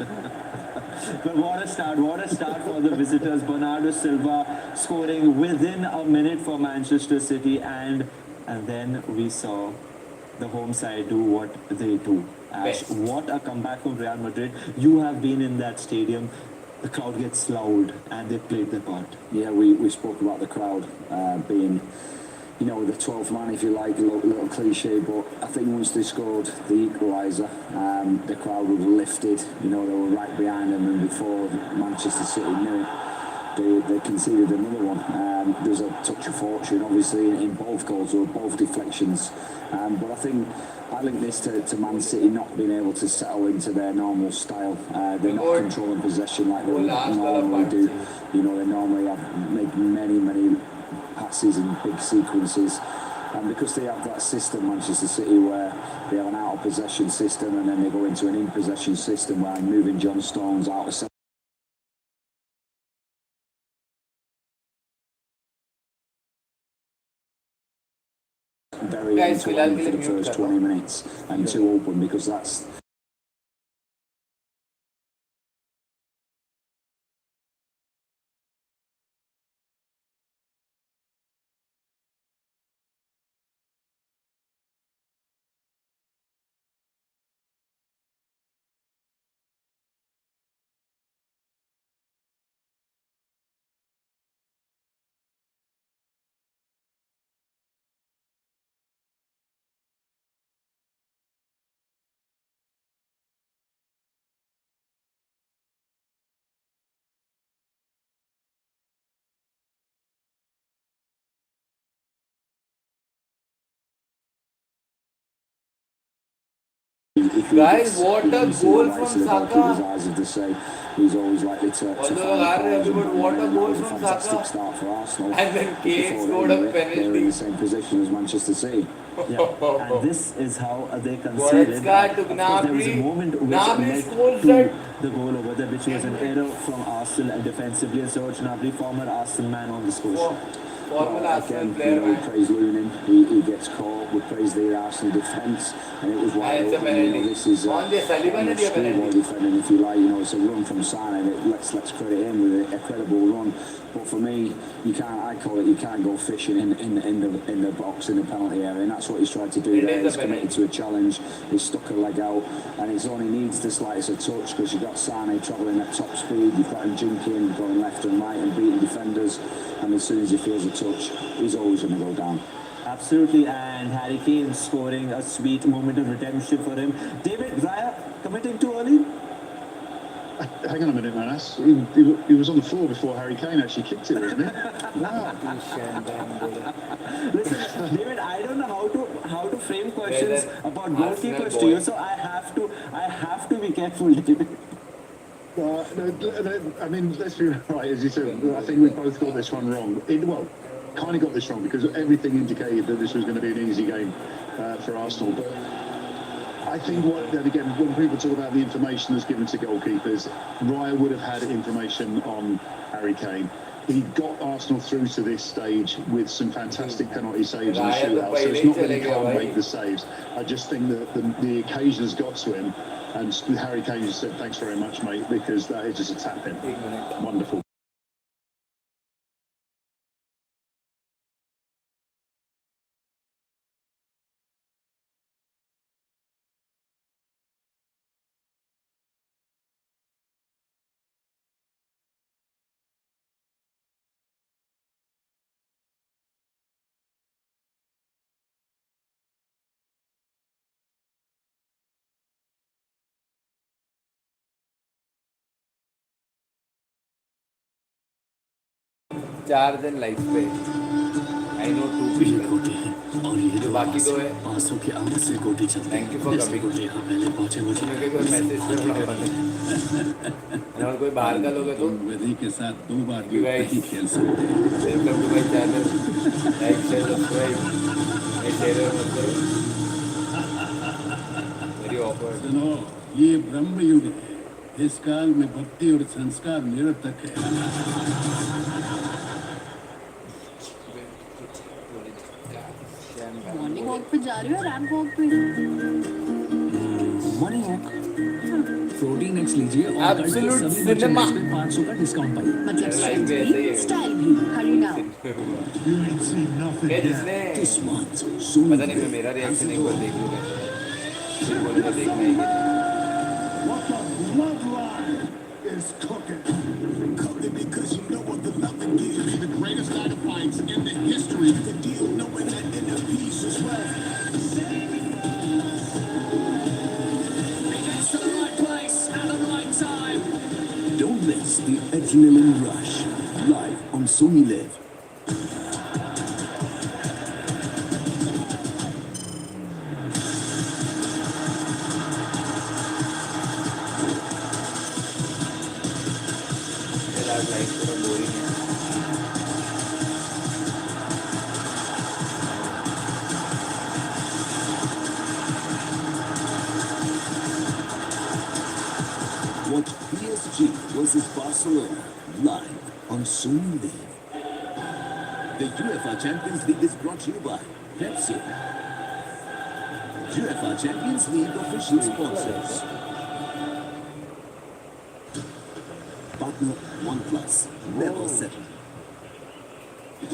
But what a start for the visitors. Bernardo Silva scoring within a minute for Manchester City, and then we saw the home side do what they do. Ash, what a comeback from Real Madrid. You have been in that stadium. The crowd gets loud, and they played their part. Yeah, we spoke about the crowd being, you know, the 12th man, if you like, a little cliche, but I think once they scored the equaliser, the crowd was lifted. You know, they were right behind them, and before Manchester City knew it, they conceded another one. There's a touch of fortune, obviously, in both goals, or both deflections. But I link this to Man City not being able to settle into their normal style. They're not controlling possession like they normally do. You know, they normally make many passes in big sequences. And because they have that system, Manchester City, where they have an out of possession system, and then they go into an in possession system where moving John Stones out of centre. Very into for the first 20 minutes and too open, because that's if he Guys, gets, what you a can see the goal whites from of the goalkeeper's Saka. eyes as they say he's always likely to Although find lगा रहे हैं goals अभी, and but bang what them a in. That goal was a from fantastic Saka. start for Arsenal. And then Kane Before scored they a knew it, they were in penalty. the same position as Manchester City. Yeah, and this is how they conceded. Goretzka took Of course, there was a Gnabry. moment which Gnabry led scores to that. the goal over there, which was an error from Arsenal defensively. And Serge Gnabry, former Arsenal man, on the score sheet. Former Arsenal Again, player, we man. praise Lunin. He gets caught. We praise the Arsenal defence, and it was wide It's a open. penalty. This is On the Sullivan almost is a schoolboy penalty. defending, if you like. It's a run from Sane. Let's credit him with a credible run. But for me, you can't. I call it. You can't go fishing in the box in the penalty area, and that's what he's tried to do It there. is a He's committed to a challenge. He's stuck a leg out, and it only needs the slightest of touch because you've got Sane travelling at top speed. You've got him jinking, going left and right, and beating defenders. And as soon as he feels a touch, he's always going to go down. Absolutely, and Harry Kane scoring a sweet moment of redemption for him. David Raya committing too early. Hang on a minute, Manas. He was on the floor before Harry Kane actually kicked it, wasn't he? Wow. Listen, David, I don't know how to frame questions about goalkeepers to boy. you, so I have to be careful, David. No, I mean, let's be right, as you said, I think we both got this one wrong. Kind of got this wrong because everything indicated that this was going to be an easy game for Arsenal. But I think then again, when people talk about the information that's given to goalkeepers, Raya would have had information on Harry Kane. He got Arsenal through to this stage with some fantastic penalty saves and shootouts. So it's not that he can't make the saves. I just think that the occasion has got to him. And Harry Kane just said, thanks very much, mate, because that is just a tap-in. Wonderful. चार दिन life पे I know to ये गोटी है और ये जो बाकी दो है आंसू की आवाज से गोटी चलती थैंक यू फॉर इसलिए कमिंग गोटी यहाँ पहले पहुंचे मुझे मुझे कोई मैसेज कर और कोई बाहर का लोग है तो विधि के साथ दो बार You guys. नहीं खेल सकते welcome to my channel like share subscribe मैं शेयर मत करो वेरी ऑकवर्ड सुनो ये ब्रह्म युग है इस काल में भक्ति और संस्कार निरर्थक है मॉर्निंग वॉक पे जा रही हो रैंप वॉक पे मॉर्निंग वॉक प्रोटीन एक्स लीजिए और कल के Absolute सभी cinema. मर्चेंडाइज पे 500 का डिस्काउंट पाइए मतलब लाइफ सेल्फ में ऐसे ही भी है स्टाइल भी हरी नाउ जिसने This month, so पता नहीं मैं मेरा रिएक्शन एक बार देख लूँ कैसे फिर बोलूँगा देखना ही कि नहीं What the bloodline is cooking. Cooking because you know what the loving is. The greatest night of fights in the history. The deal knowing that in a piece as well. It's the right place at the right time. Don't miss the adrenaline rush. Live on Sony Live. आज life थोड़ा boring है Watch PSG versus Barcelona live on Sony Live. The UEFA Champions League is brought to you by Pepsi. UEFA Champions League official sponsors. Partner OnePlus. Never settle.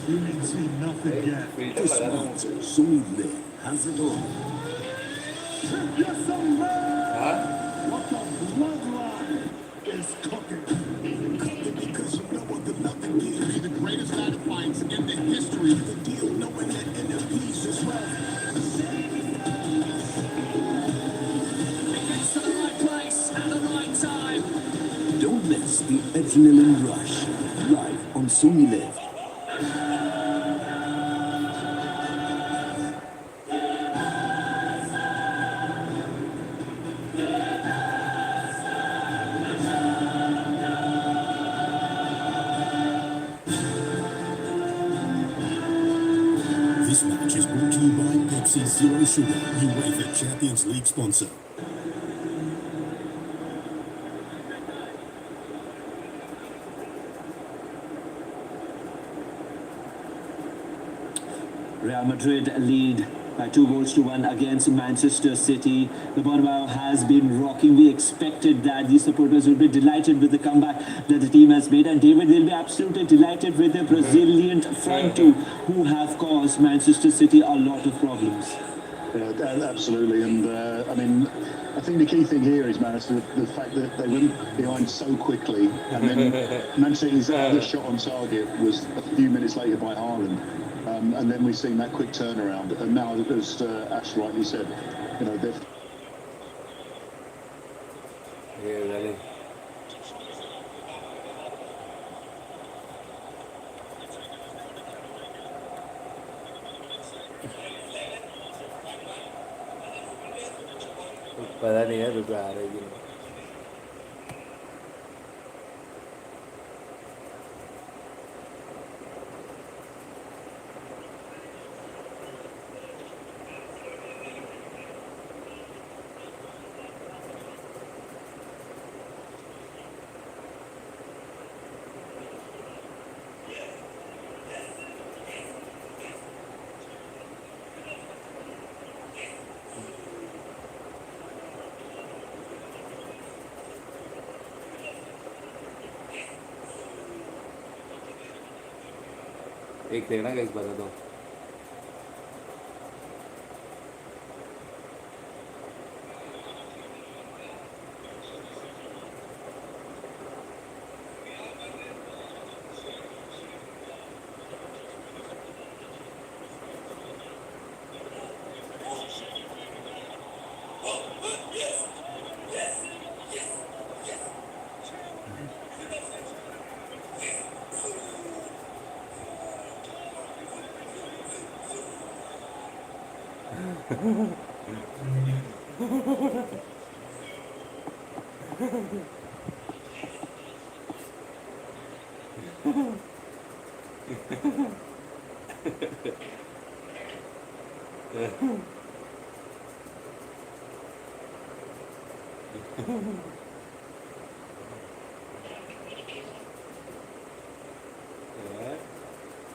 You ain't seen nothing yet. This month, Sony Live has it all. हाँ What the bloodline is cooking. Cooking because you know what the loving is. The greatest night of fights in the history. The deal knowing that in a piece as well. It's the right place at the right time. Don't miss the adrenaline rush. Live on Sony Live. This match is brought to you by Pepsi Zero Sugar, UEFA Champions League sponsor. Real Madrid lead by 2-1 against Manchester City. The Bernabeu has been rocking. We expected that these supporters will be delighted with the comeback that the team has made, and David, they'll be absolutely delighted with the Brazilian front two, who have caused Manchester City a lot of problems. Yeah, absolutely. And I mean, I think the key thing here is, man, the fact that they went behind so quickly, and then Man City's other shot on target was a few minutes later by Haaland. And then we've seen that quick turnaround. And now, as Ash rightly said, you know, they've... Yeah, really. पता नहीं है रुपये आ रहे कि नहीं एक देखना guys बता दो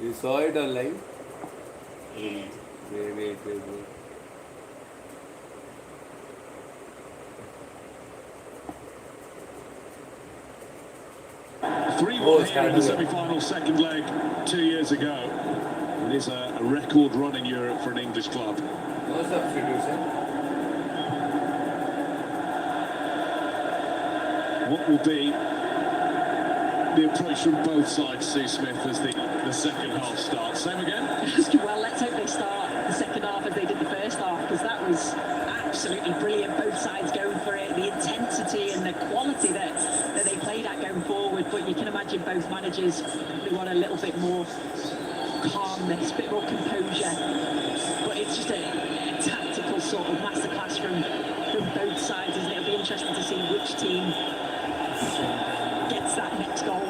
You saw it on live? Wait. 3-1 here in the semi-final second leg 2 years ago. It is a record run in Europe for an English club. No substitution. What will be the approach from both sides, Sue Smith, as the second half starts? Same again? Well, let's hope they start the second half as they did the first half, because that was absolutely brilliant. Both sides going for it, the intensity and the quality that they played at going forward. But you can imagine both managers, they want a little bit more calmness, a bit more composure. But it's just a tactical sort of masterclass from both sides, isn't it? It'll be interesting to see which team gets that next goal.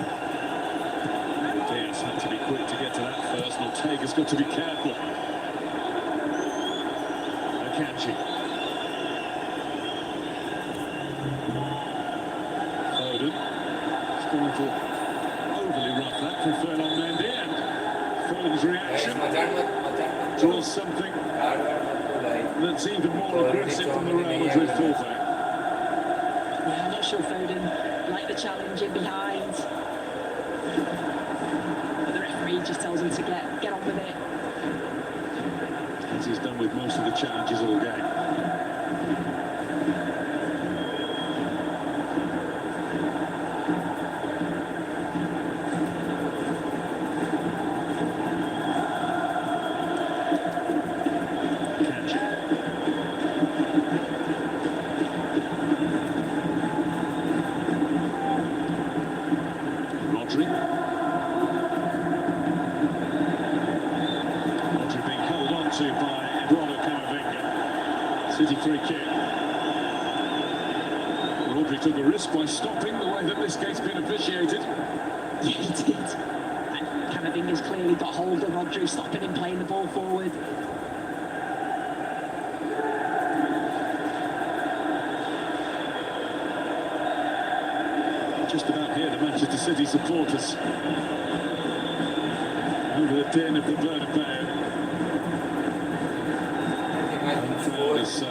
Diaz had to be quick to get to that first. Ortega's got to be careful. Akanji. Foden. It's gone a little overly rough that from Fernand Mendy, and Foden's reaction draws something that's even more aggressive from the Real Madrid fullback. Yeah, I'm not sure Foden liked the challenge in behind. But the referee just tells him to get on with it. As he's done with most of the challenges all game. City free kick. Rodri took a risk by stopping the way that this game's been officiated. Yeah, he did. And Camavinga has clearly got hold of Rodri, stopping him playing the ball forward. Just about here, the Manchester City supporters over the din of the Bernabeu. Crowd has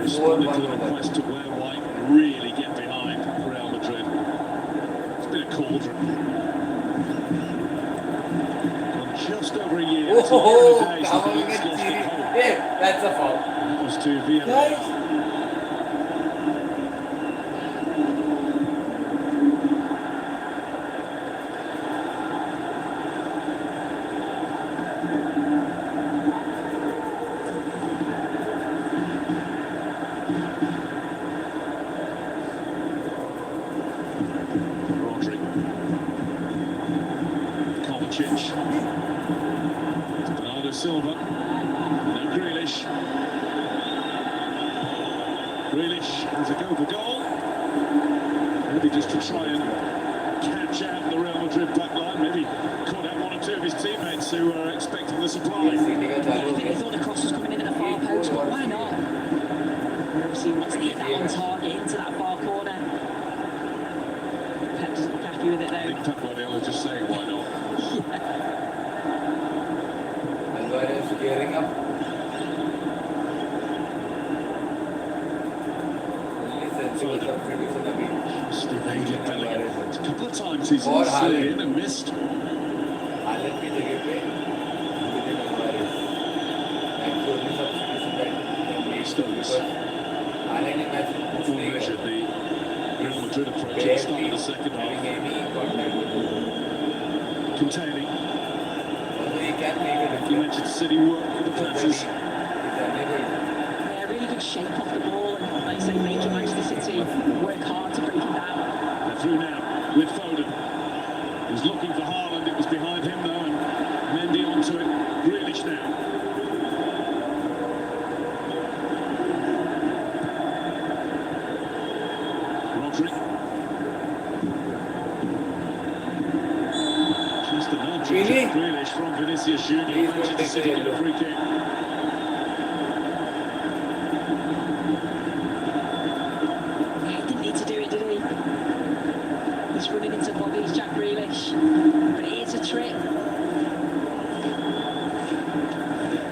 responded to the request to wear white and really get behind Real Madrid. It's been a cauldron. Gone just over a year. It's a year and a day since the Leeds lost at home. That's a foul. That was to Villarreal. Bernardo Silva, now Grealish. Grealish has a go for goal. Maybe just to try and catch out the Real Madrid back line. Maybe caught out one or two of his teammates who were expecting the supply. I think he thought the cross was coming in at the far post, but why not? Obviously, he wants to hit that on target into that far corner. Pep doesn't look happy with it though. I think Pep Guardiola just saying, why not? Alvarez gearing up. Just evaded Bellingham. A couple of times he's slid in and missed. Haaland की जगह पे Julian Alvarez. And so only substitution that makes them because Haaland in match में कुछ नहीं measured करता. the Real Madrid approach at the start of the second half. Containing. Although he can make a You difference. mentioned City work with the passes. He's unable. Yeah, really good shape off the ball, and like I say, making Manchester City work hard to break it down. They're through now with Foden. He was looking for Haaland, it was behind him though, and Mendy onto it. Grealish now. Rodri. Just a nudge Really? to Grealish from Vinicius Junior. He's going to Manchester take City the get a yellow. free kick. Yeah, he didn't need to do it, did he? He's running into bodies, Jack Grealish. But it is a trick.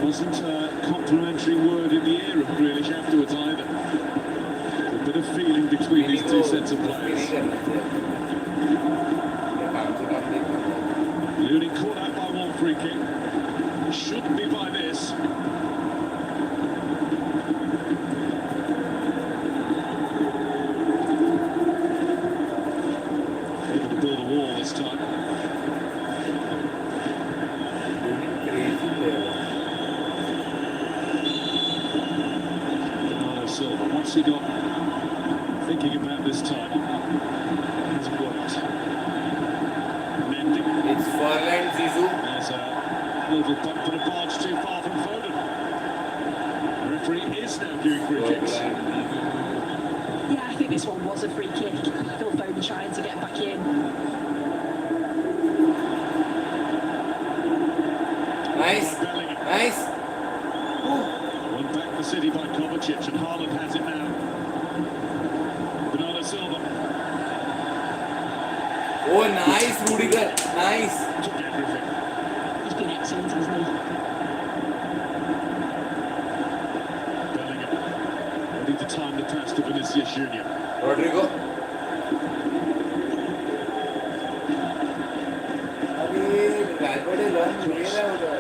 Wasn't a complimentary word in the ear of Grealish afterwards either. A bit of feeling between these two sets of players. Lunin caught out by one free kick. Shouldn't be by this. Able to build a wall this time. Bernardo Silva, what's he got thinking about this time? Hasn't worked. Mendy. It's Farland Zizou. There's a little bump and a barge too far from Foden. The referee is now viewing free kicks. Yeah, I think this one was a free kick. Phil Foden trying to get back in. Nice. Bellingham. Nice. Won back the City by Kovacic, and Haaland has it now. Bernardo Silva Oh, nice, Rudiger. Nice. took everything. He's been excellent, hasn't he? Bellingham ready to time the pass to Vinicius Junior. Rodrigo. अरे backward run ले रहा है उधर.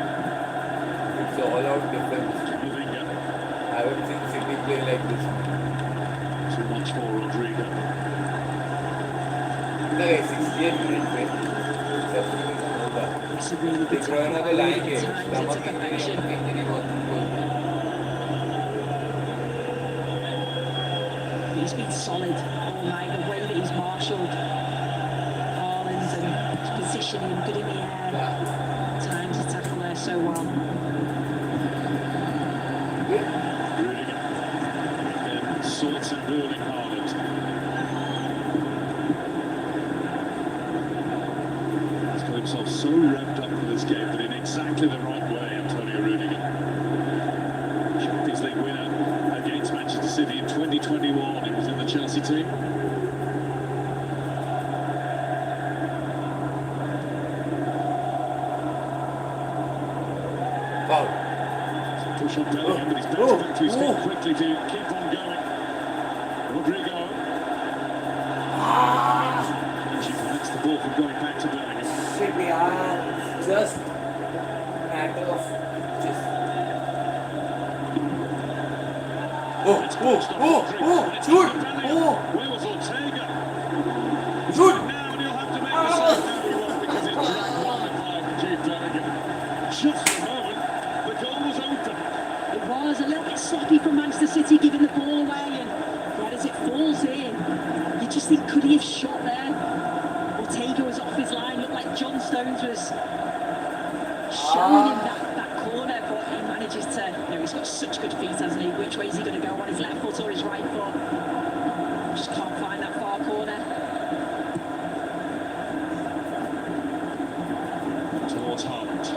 It's all out difference. Camavinga, I haven't seen City play like this. too much for Rodrigo. नहीं 68 minute में substitution होगा. It's a really good De Bruyne को लाएंगे. time to stomach take injury action. बहुत He's been solid all night. The way that he's marshalled Haaland and his positioning, good in the air. Time to tackle there. so well. Rudiger. Then sorts and Erling Haaland. He's got himself so revved up for this game, but in exactly the right way, Antonio Rudiger. Champions League winner against Manchester City in 2021. He was in the Chelsea team. Push on Bellingham, but he's bounced back to his feet quickly to keep on going. Rodrigo. And she prevents the ball from going back to Bellingham. Shit, yeah. Just matter of just. Shoot! Where was Ortega? Shoot! Now and he'll have to make the save everyone because it's dropped wide from Jude Bellingham. Just for a moment, the goal was open. It was a little bit sloppy from Manchester City giving the ball away, and right as it falls in, you just think, could he have shot there? Ortega was off his line, looked like John Stones was showing him that corner, but he manages to, he's got such good feet, hasn't he? Which way is he going to go, on his left foot or his right foot? Just can't find that far corner. Towards Haaland.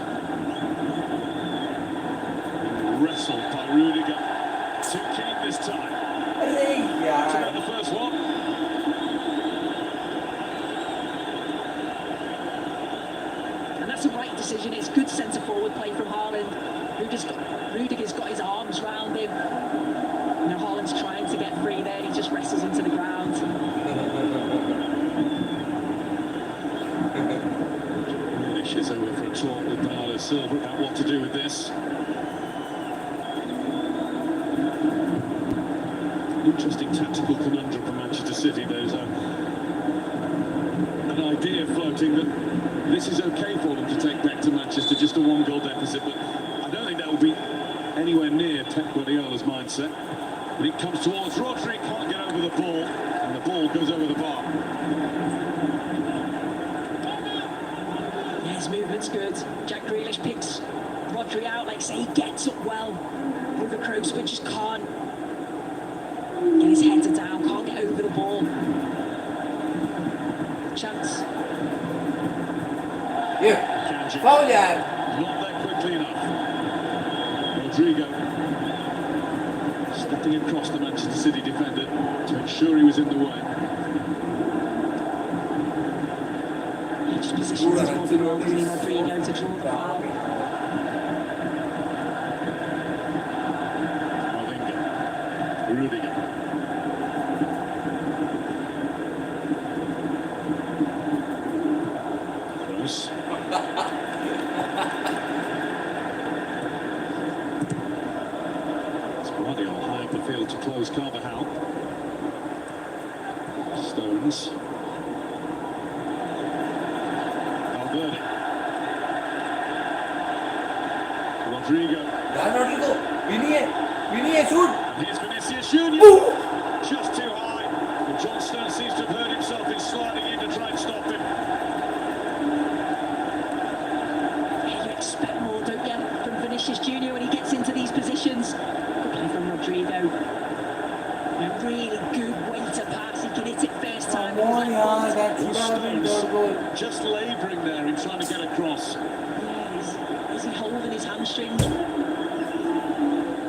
Wrestled by Rudiger. Too keen this time. To get the first one. And that's the right decision. It's good centre forward play from Haaland. Rudiger's got his arms round him. Haaland's trying to get free there. He just wrestles into the ground. Grealish is over for a talk with Bernardo Silva about what to do with this. Interesting tactical conundrum for Manchester City. There's an idea floating that this is okay for them to take back to Manchester, just a one-goal deficit, but I don't think that will be anywhere near Pep Guardiola's mindset. But it comes towards Rodri, can't get over the ball, and the ball goes over the bar. Yeah, his movement's good. Jack Grealish picks Rodri out, like say, he gets up well over Kroos, but just can't get his header down, can't get over the ball. Chance. Yeah. Foul, yeah. Not there quickly enough. Rodrigo stepping across the Manchester City defender to ensure he was in the way. He just positions his body well, doesn't he, Rodrigo, to draw the foul. Rudiger. Close. Guardiola high up the field to close Carvajal. Stones. Valverde. Rodrigo. Rodrigo. Vinny, shoot. Here's Vinicius Junior. Just too high. And John Stones seems to have hurt himself in sliding in to try and stop him. Yeah, you expect more, don't you, from Vinicius Junior when he gets into these positions. Good play from Rodrigo. A really good way to pass. He can hit it first time. Stones just labouring there in trying to get across. Yeah, is he holding his hamstring?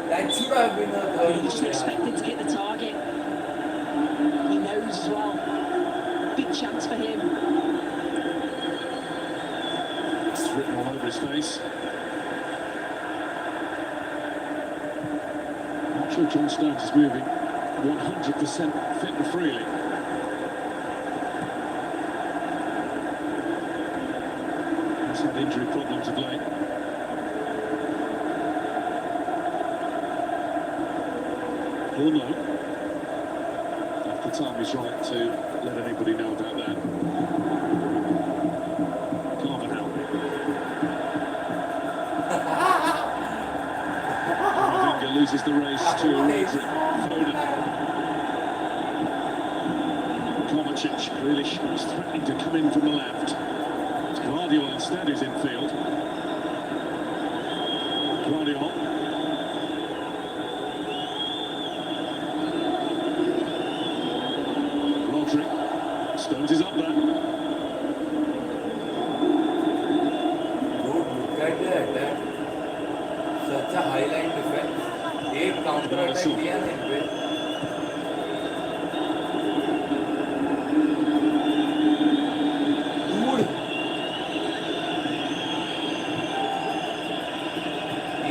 That should have been a third He just goal, expected to hit the target. He knows as well. Big chance for him. It's written all over his face. Not sure John Stones is moving 100% fit and freely. He's had injury problems of late. He'll know. If the time is right to let anybody know about that. Carvajal. Camavinga loses the race to Rodri. Foden. Kovacic. Grealish was threatening to come in from the left. It's Guardiola instead who's in field. Guardiola. Rodri. Stones is up there. Dude, look at the attack. Such a highline defense. एक counter attack दिया ना इन पे. Dude.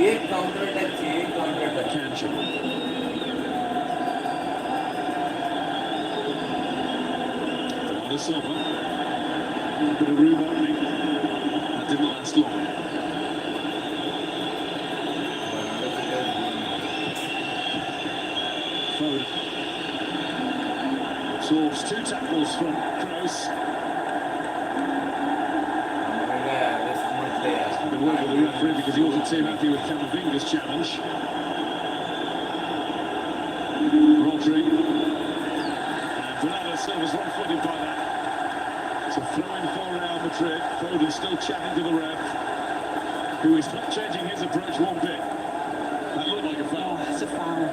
एक counter attack चाहिए, एक counter attack. Kanji. Bernardo Silva. A bit of room opening. That didn't last long. Foden. Absorbs 2 tackles from Kroos. The word with the referee because he wasn't too happy with Camavinga's challenge. Rodri. And Bernardo Silva's one-footed by that. It's a throw-in for Real Madrid. Foden still chatting to the ref, who is not changing his approach one bit. That looked like a foul. Oh, it's a foul.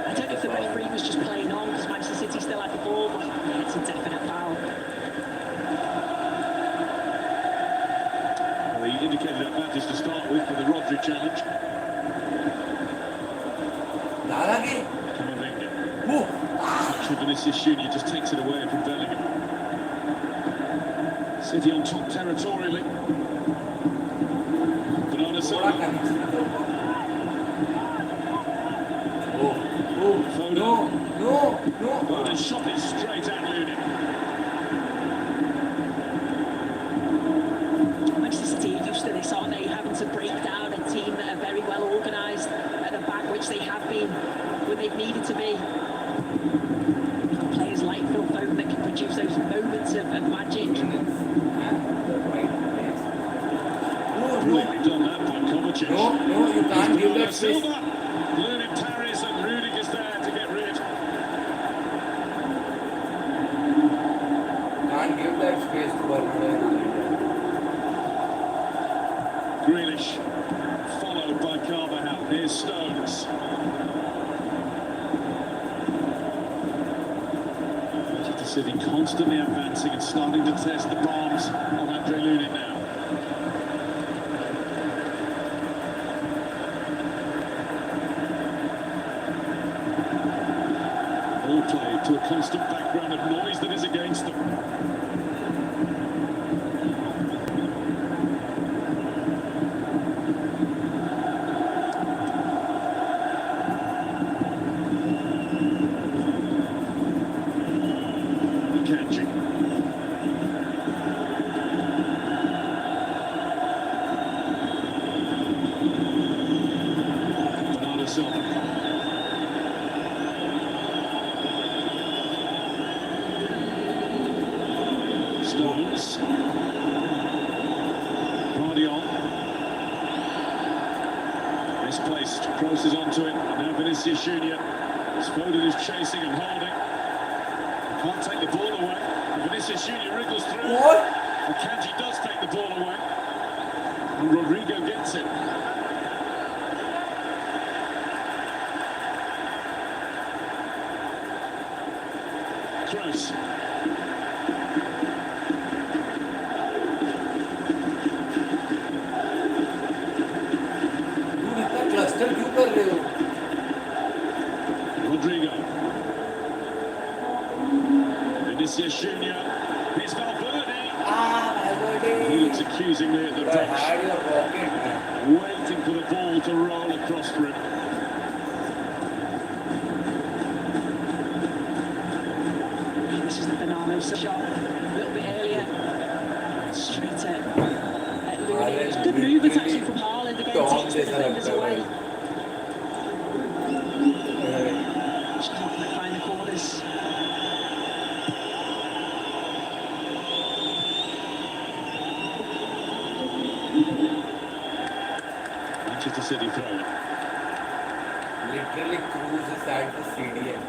I don't know if the referee was just playing on because Manchester City still had the ball, but yeah, it's a definite foul. Well, he indicated advantage to start with for the Rodri challenge. Camavinga. Touch with Vinicius Junior just takes it away from Bellingham. City on top territorially. Bernardo Silva. Foden. No. Foden shot it straight at Looney. Manchester City are used to this, aren't they? Having to break down a team that are very well organised at the back, which they have been when they've needed to be. Players like Phil Foden that can produce those moments of magic. Brilliantly done that by Kovacic. No, you can't give that space. Silva. Looney parries and Rudiger's there to get rid. Can't give that space to Bernardo. Grealish, followed by Carvajal. Here's Stones. Manchester City constantly advancing and starting to test the palms of Andre Looney now. All played to a constant background of noise that is against them. Kanji. Bernardo Silva. Stones. Guardiola. Misplaced. Crosses onto it. Now Vinicius Junior. Foden is chasing and holding. Can't take the ball away. And Vinicius Junior wriggles through. What? And Kanji does take the ball away. And Rodrigo gets it. Kroos. Dude, इतना cluster क्यों कर रहे हो? Rodrigo. Vinicius Junior. He's Valverde. He looks accusingly at the You bench, had your pocket, man. waiting for the ball to roll across for him. This is the Bernardo shot a little bit earlier. Straight at Looney. It's good movement actually from Haaland again, takes the defenders away. Just can't quite find the corners. Manchester City throw it. Literally Cruz is at the CDM.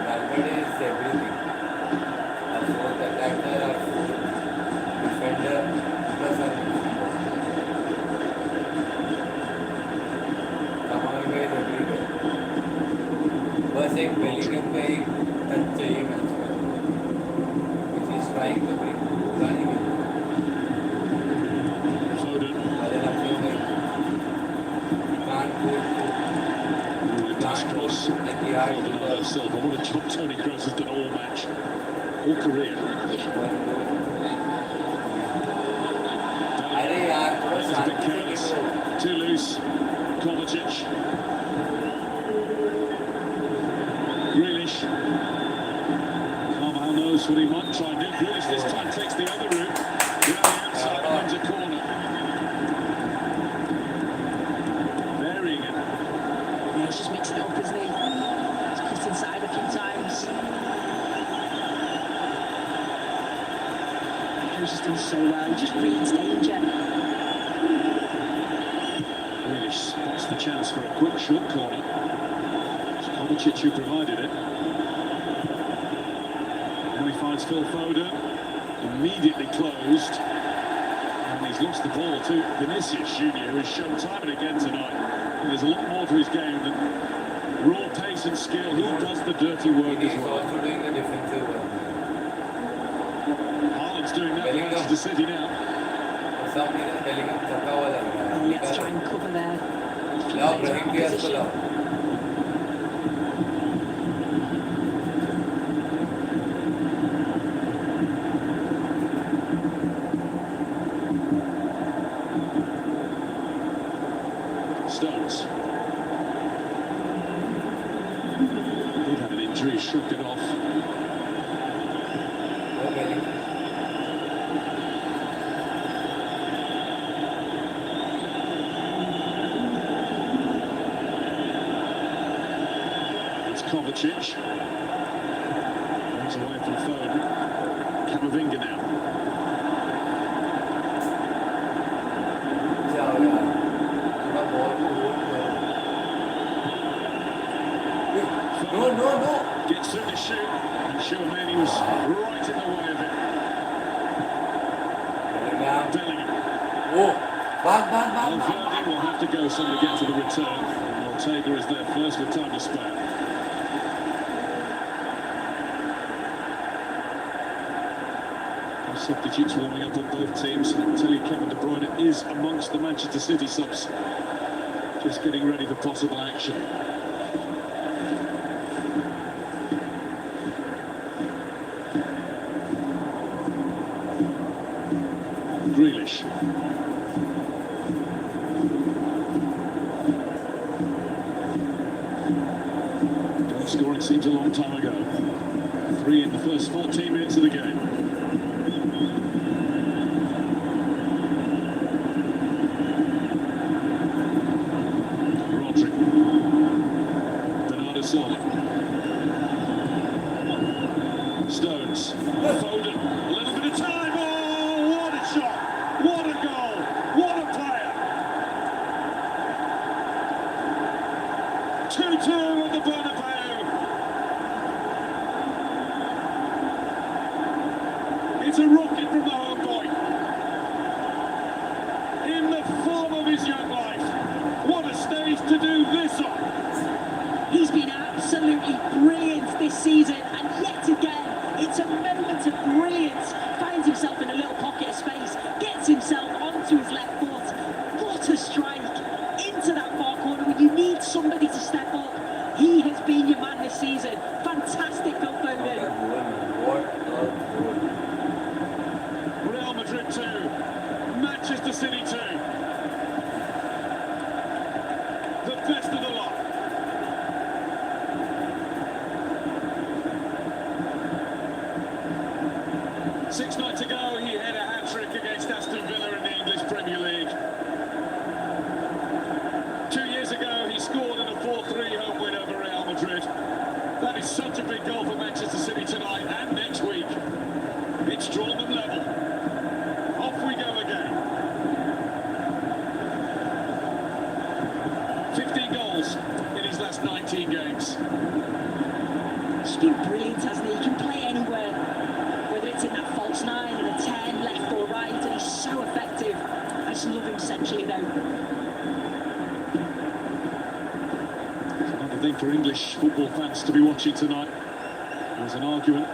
Valverde is everything. Our fourth attacker, our fourth defender. Bernardo Silva. What a job Toni Kroos has done all match, all career. अरे यार थोड़ा That was a bit शांति से careless. Khelo Too loose. Kovacic. Grealish. Carvajal knows what he might try and do. Grealish this time takes the other route. Down the outside, finds a corner. Varying it. Yeah, he's just mixing it up, isn't he? He's cut inside a few times. He's just done so well. He just reads danger. Grealish spots the chance for a quick short corner. It's Kovacic who provided it. Now he finds Phil Foden. Immediately closed. And he's lost the ball to Vinicius Junior, who has shown time and again tonight. There's a lot more to his game than raw pace and skill. He does the dirty work He as is well. also doing the defensive work. Haaland's doing that. Manchester City now. For some reason Bellingham थका हुआ लग रहा Oh, है let's try and cover there. लाओ Brahim Diaz को लाओ Stones. He'd had an injury, shook it off. वो Bellingham It's Kovacic. Runs away from Foden. Camavinga now. जाओ यार थोड़ा बॉल को होल्ड करो no no no Gets through the shoot. And Tchouaméni was right in the way of it. Bellingham Bellingham. वो भाग भाग भाग Valverde will have to go some to get to the return. And Ortega is there first with time to spare. Substitutes warming up on both teams. I can tell you Kevin De Bruyne is amongst the Manchester City subs. Just getting ready for possible action. Grealish. Goal scoring seems a long time ago. 3 in the first 14 minutes of the game. Rodri. Bernardo Silva. Stones. Foden. A little bit of time. Oh, what a shot. What a goal. What a player. 2-2 at the Bernabeu. It's a rocket from the home boy. In the form of his young life. What a stage to do this on. He's been absolutely brilliant this season, and yet again, it's a moment of brilliance. Finds himself in a little pocket of space, gets himself onto his left foot. What a strike into that far corner when you need somebody to step up. He has been your man this season. Fantastic, Phil Foden. what a goal Real Madrid 2, Manchester City 2. The best of the lot. Six nights ago, he had a hat-trick against Aston Villa in the English Premier League. 2 years ago, he scored in a 4-3 home win over Real Madrid. That is such a big goal for Manchester City tonight and next week. It's drawn them level. Off we go again. 15 goals in his last 19 games. He's been brilliant, hasn't he? He can play anywhere. Whether it's in that false 9 and a 10, left or right, and he's so effective. I just love him centrally now. Another thing for English football fans to be watching tonight. There's an argument.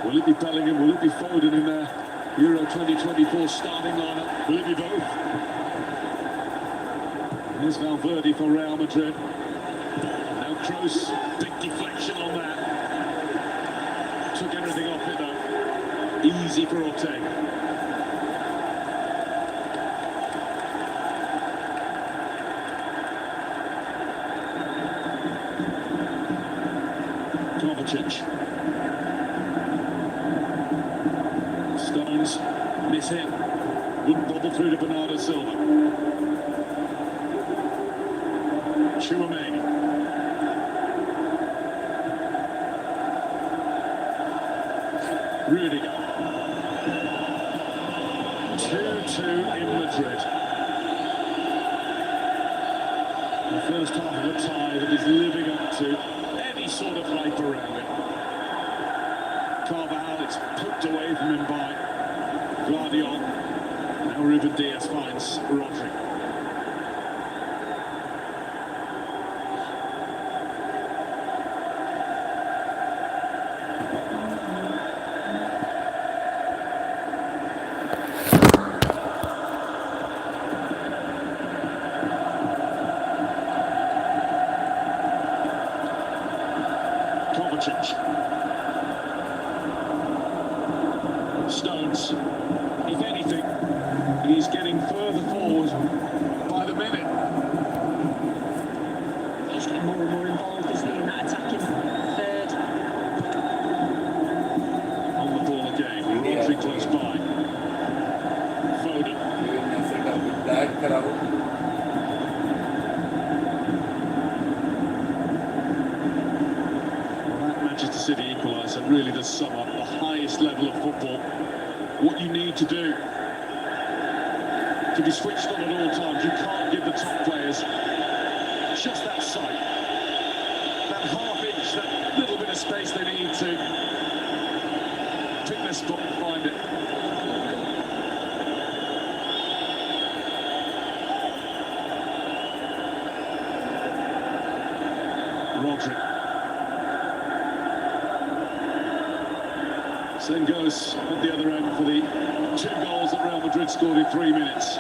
Will it be Bellingham? Will it be Foden in their Euro 2024 starting lineup? Will it be both? Here's Valverde for Real Madrid. Now Kroos, big deflection on that. easy for Ortega. Kovacic. Stones miss him. Wouldn't bobble through to Bernardo Silva. Chouameni. Rudiger. 2-2 in Madrid. The first half of a tie that is living up to any sort of hype around it. Carvajal, it's poked away from him by Guardiola. Now Ruben Diaz finds Rodri. Kovacic. Stones. If anything, he's getting further forward by the minute. He's getting more and more involved, isn't he, in that attacking third. On the ball again. Rodri close by. Foden. You will mess it up with that crowd. Manchester City equaliser really does sum up the highest level of football. What you need to do to be switched on at all times. You can't give the top players just that sight, that half inch, that little bit of space they need to pick their spot and find it. Rodri. Same goes at the other end for the 2 goals that Real Madrid scored in 3 minutes.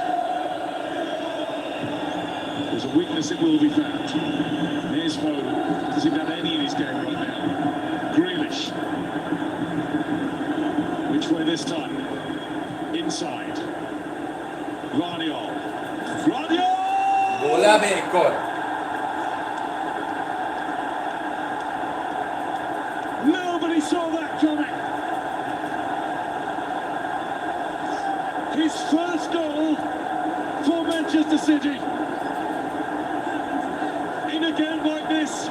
There's a weakness, it will be found. Here's Foden. Does he have any in his game right now? Grealish. Which way this time? Inside. Guardiola. बोला बे एक और. Nobody saw that coming. His first goal for Manchester City. In a game like this,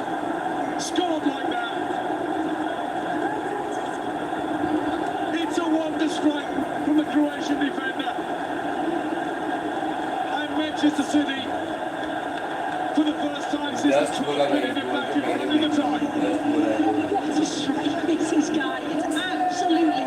scored like that. It's a wonder strike from the Croatian defender. And Manchester City, for the first time since the 12th minute, in back in front of the time. What a strike this is, guy. It's absolutely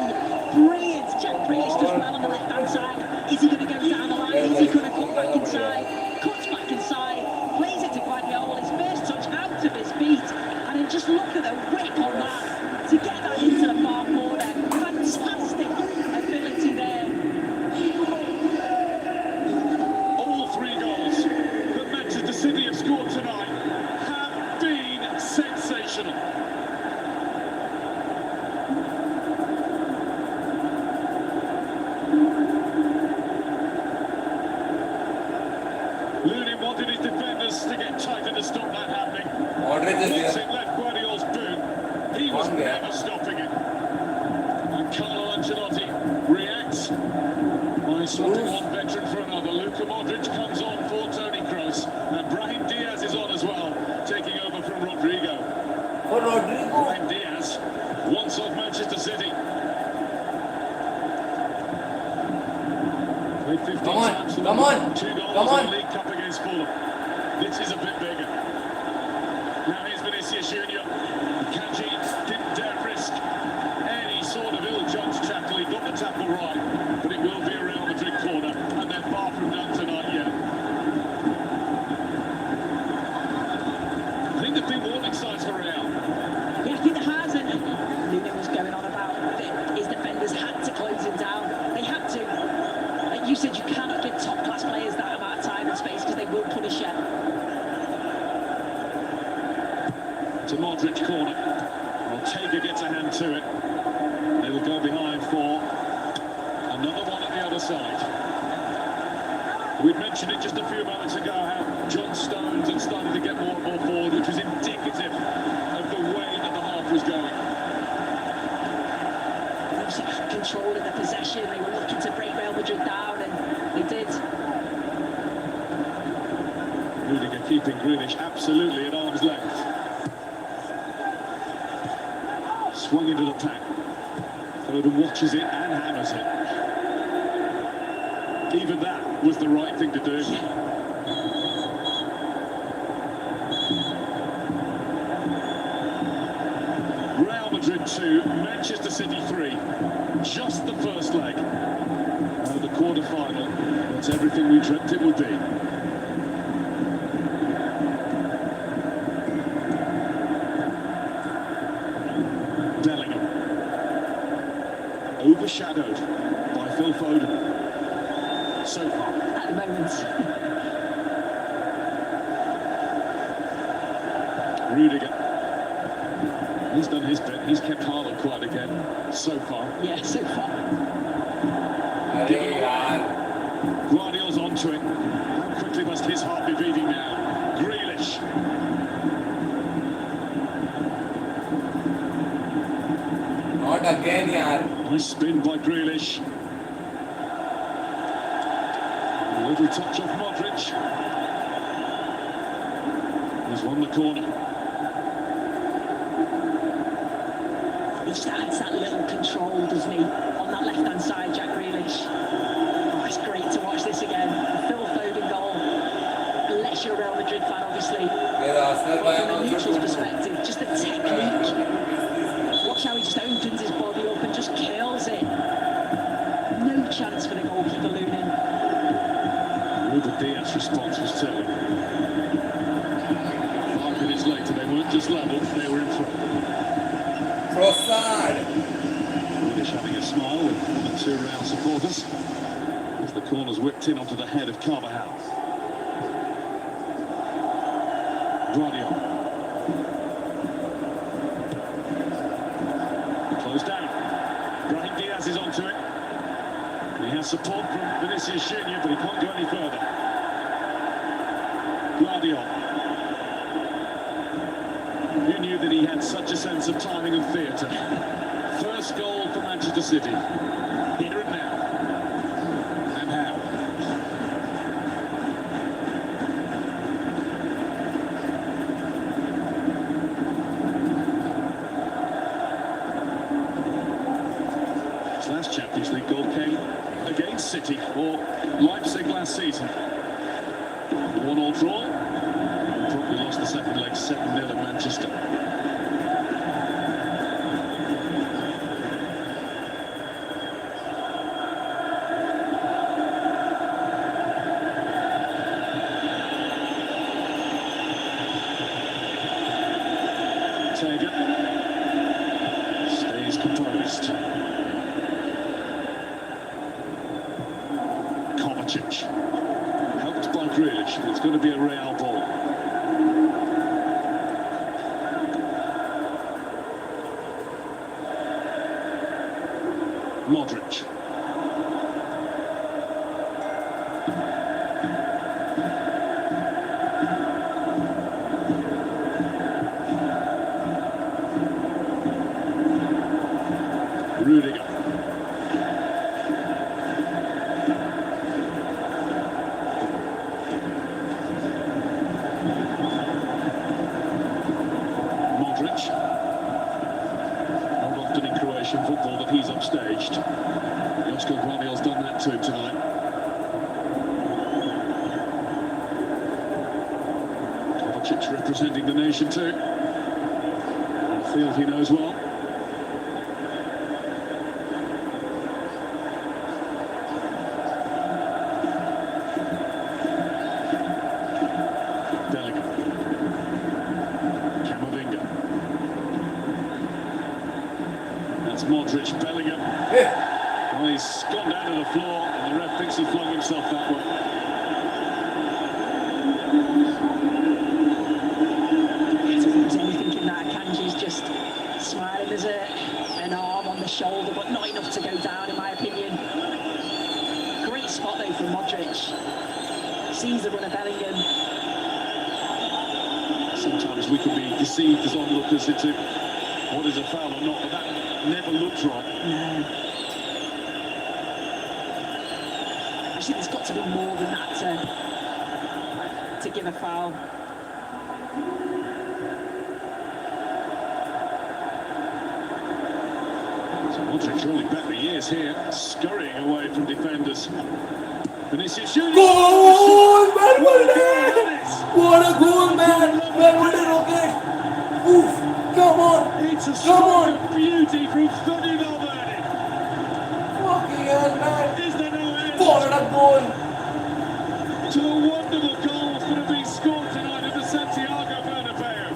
brilliant. Jack Grealish does well on the left-hand side. Is he going to go down the line? Is he going to cut back inside? Cuts back inside, plays it to Guardiola. His first touch out of his feet. And then just look at the whip on that to get that into the far corner. Fantastic ability there. All 3 goals that Manchester City have scored tonight have been sensational. Lunin wanted his defenders to get tighter to stop that happening. Modric is Once here. it left Guardiola's boot, he was Okay. never stopping it. And Carlo Ancelotti reacts by swapping one veteran for another. Luka Modric comes on for Toni Kroos, and Brahim Diaz is on as well, taking over from Rodrigo. For Rodrigo. Brahim Diaz, once off Manchester City. Played 15 Come on, times for come them. on, 2 goals come on. in the League Cup against Fulham. This is a bit bigger. Now here's Vinicius Junior. Kanji didn't dare risk any sort of ill-judged tackle. He got the tackle right, but it will be a Real Madrid corner, and they're far from done tonight yet. I think there've been warning signs for Real. Yeah, I think there has. And Lunin was going on about that his defenders had to close him down. They had to. Like you said, you cannot give top-class players that amount of time and space because they will punish you. To Modric corner. Ortega gets a hand to it. They will go behind for We mentioned it just a few moments ago how John Stones had started to get more and more forward, which was indicative of the way that the half was going. Obviously had control of the possession. They were looking to break Real Madrid down, and they did. Rudiger keeping Grealish absolutely at arm's length. Swung into the pack. Foden watches it and hammers it. Even that was the right thing to do. Real Madrid 2, Manchester City 3. Just the first leg. Now the quarter-final. That's everything we dreamt it would be. Overshadowed by Phil Foden so far. At the moment. Rudiger. He's done his bit. He's kept Haaland quiet again so far. Yeah, so far. Guardiola's onto it. How quickly must his heart be beating now? Grealish. Not again, yaar. Nice spin by Grealish. A little touch off Modric. He's won the corner. He just adds that little control, doesn't he? On that left-hand side, Jack Grealish. Oh, it's great to watch this again. The Phil Foden goal. Unless you're a Real Madrid fan, obviously. But from a neutral's perspective, just the technique. Watch how he just opens his body up and just kills it. No chance for the goalkeeper, Lunin. Ruben Diaz's response was telling. 5 minutes later, they weren't just level, they were in front. Trossard. Grealish having a smile with 1 or 2 Real supporters as the corner's whipped in onto the head of Carvajal. Guardiola. Closed down. Brahim Diaz is onto it. He has support from Vinicius Junior, but he can't go any further. Guardiola. Who knew that he had such a sense of timing and theatre? First goal for Manchester City. Here and now. And how? His last Champions League goal came against City for Leipzig last season. 1-1 draw. Probably lost the second leg 7-0 in Manchester. Tega stays composed. Kovacic, helped by Grealish, but it's going to be a Real ball. Modric. Rudiger. Modric. Not often in Croatian football that he's upstaged. Josko Guardiola's done that to him tonight. Kovacic representing the nation too. A field he knows well. Modric, Bellingham. Well, he's gone down to the floor, and the ref thinks he flung himself that way. I don't think there's anything in that. Kanji's just smiling. There's an arm on the shoulder, but not enough to go down, in my opinion. Great spot, though, from Modric. sees the run of Bellingham. Sometimes we can be deceived as onlookers into what is a foul or not, but that never looked right. No. Actually, there's got to be more than that to give a foul. So Modric rolling back the years here, scurrying away from defenders. Vinicius shooting. Goal! Man, What a what goal that is! What a goal, man! Man, what a rocket! Oof! Come on! It's a Come stroke on! of beauty from Ferdinand Valverde. Fucking hell, man! Is there no end What a goal! to the wonderful goals that have been scored tonight at the Santiago Bernabeu?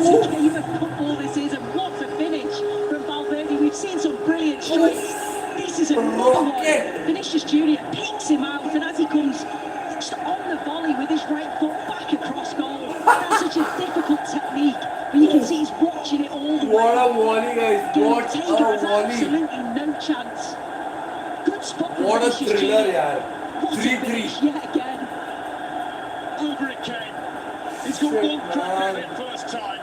What a game of football this is, and what a finish from Valverde. We've seen some brilliant strikes. This is another one. Vinicius Junior picks him out, and as he comes just on the volley with his right foot back across goal. That's such a difficult technique, but you can see he's watching it all the way. What a volley, guys! What Taker a has volley! absolutely no chance. Good spot from What a Vinicius thriller, Junior. yaar! What a 3-3. finish yet again. Over it came. He's got Shit, one crack at man. it first time.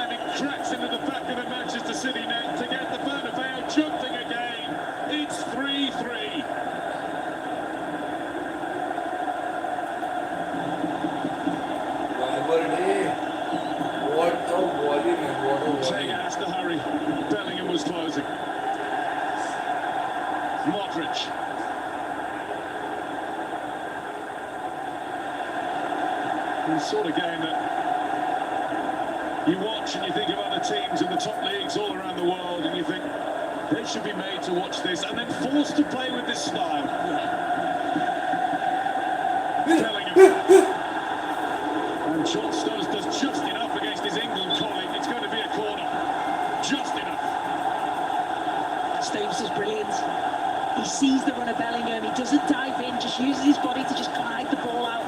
And it cracks into the back of the Manchester City net to get the Bernabeu jumping again. It's 3-3. Valverde. What a volley, man! What a Saying volley! it has to hurry. Bellingham was closing. Modric. The sort of game that you watch and you think of other teams in the top leagues all around the world and you think they should be made to watch this and then forced to play with this style. Bellingham. And John Stones does just enough against his England colleague. It's going to be a corner. Just enough. Stones is brilliant. He sees the run of Bellingham. He doesn't dive in, just uses his body to just glide the ball out.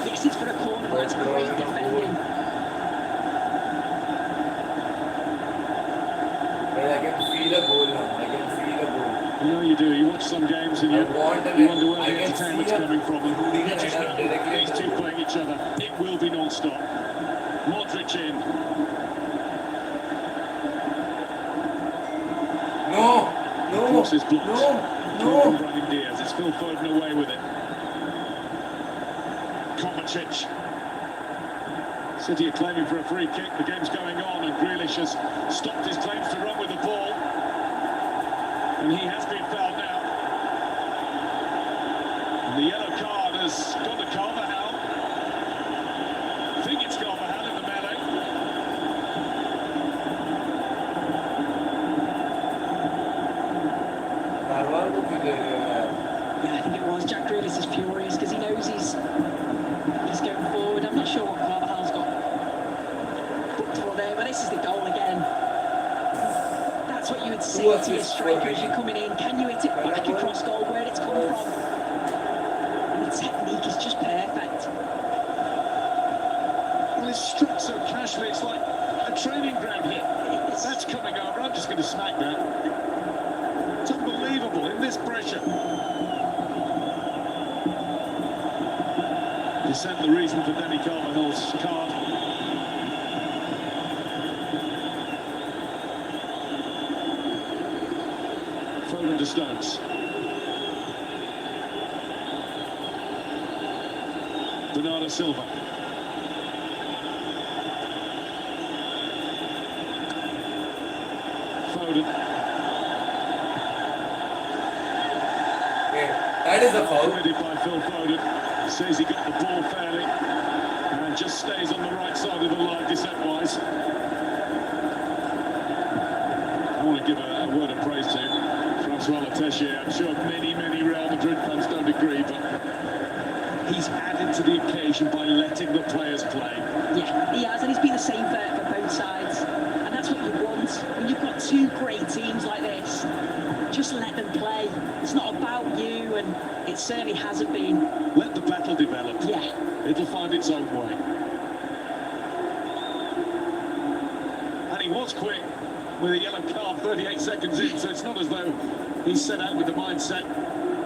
Yes, it's for a corner, but it's great defending. But I can feel a goal now. I can feel a goal. You know you do. You watch some games and I you want an wonder end. where I the can entertainment's see a coming from. And including you an just end know directly these two playing each other. It will be non-stop. Modric in. No! No! Cross is blocked. No! From No! Brahim Diaz. It's Phil Foden away with it. Kovacic. City are claiming for a free kick. The game's going on and Grealish has stopped his claims to run with the ball. And he has been fouled now. And the yellow card has gone to Carvajal. I think it's Carvajal in the melee. Carvalho को क्यों दे रहे हो यार? Yeah, I think it was. Jack Grealish is furious because he knows he's going forward. I'm not sure what Carvajal's got booked for there, but this is the goal again. That's what you would say to your striker as you're coming in. Can you hit it back across goal where it's come from? And the technique is just perfect. Well, it's struck so casually. It's like a training ground hit. That's coming over. I'm just going to smack that. It's unbelievable in this pressure. Dissent the reason for Danny Carvajal's card. Foden to Stones. Bernardo Silva. Foden. Okay, that is a foul. Credited by Phil Foden. Says he got the ball fairly. And just stays on the right side of the line, dissent-wise. I want to give a word of praise to Francois Letechier. I'm sure many Real Madrid fans don't agree, but he's added to the occasion by letting the players play. Yeah, he has, and he's been the same for both sides. And that's what you want. When you've got two great teams like this, just let them play. It's not about you, and it certainly hasn't been. Let the battle develop. Yeah. It'll find its own way. And he was quick with a yellow card 38 seconds in, so it's not as though he's set out with the mindset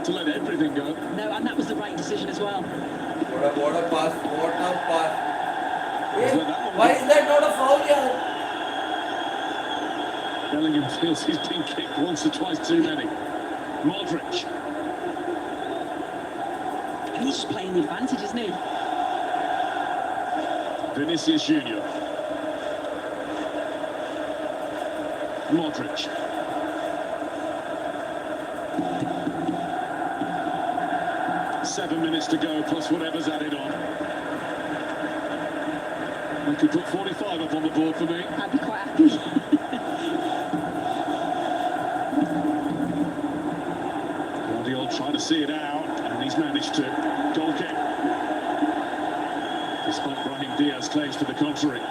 to let everything go. No, and that was the right decision as well. What a pass, what a pass. He's let that one Why go. is that not a foul, yeah? Bellingham feels he's been kicked once or twice too many. Modric. And he's just playing the advantage, isn't he? Vinicius Junior. Modric. Seven minutes to go, plus whatever's added on. I could put 45 up on the board for me. I'd be quite happy. Guardiola trying to see it out, and he's managed to. Goal kick. Despite Brahim Diaz's claims to the contrary.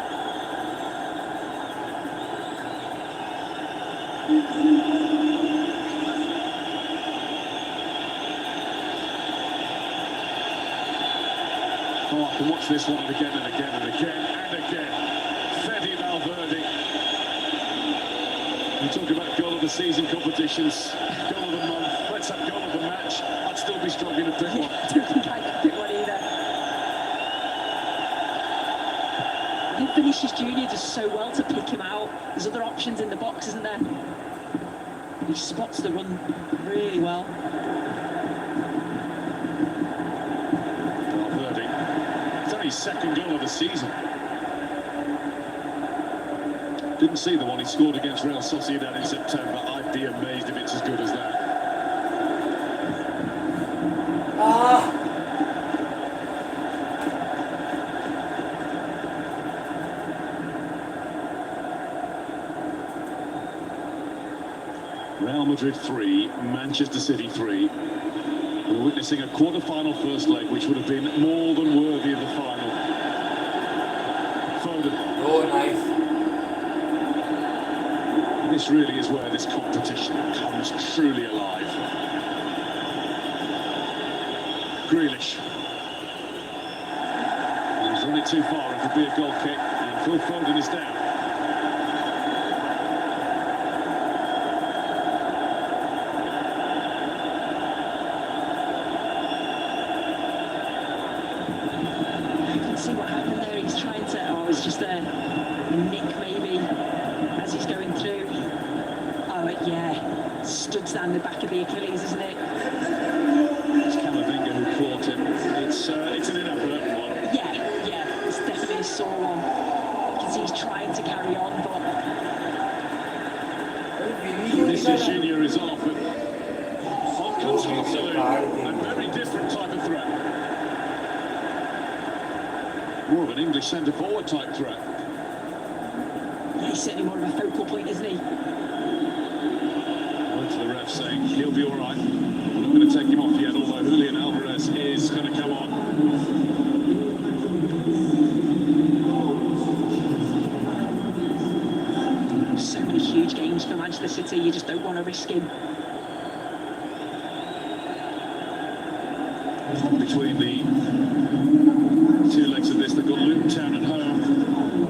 Oh, I can watch this one again and again and again and again. Fede Valverde. You talk about goal of the season competitions, goal of the month, let's have goal of the match. I'd still be struggling to pick one. I don't think I could pick one either. I think Vinicius Junior does so well to pick him out. There's other options in the box, isn't there? He spots the run really well. Valverde. It's only his second goal of the season. Didn't see the one he scored against Real Sociedad in September. I'd be amazed if it's as good as that. Real Madrid 3, Manchester City 3. We're witnessing a quarter-final first leg, which would have been more than worthy of the final. Foden. Oh, nice. This really is where this competition comes truly alive. Grealish. He's run it too far, it could be a goal kick, and Phil Foden is down. See what happened there, he's trying to, oh, it's just a nick maybe as he's going through. Oh yeah, studs down the back of the Achilles, isn't it? It's Camavinga who caught him. It's an inadvertent one. Yeah, it's definitely a sore one. You can see he's trying to carry on, but Vinicius Junior is off, but on comes Foden, a very different type of threat. More of an English centre-forward type threat. yeah, he's certainly more of a focal point, isn't he? Went to the ref saying he'll be all right. I'm not going to take him off yet, although Julian Alvarez is going to come on. So many huge games for Manchester City, you just don't want to risk him. Between the two legs of this, they've got Luton Town at home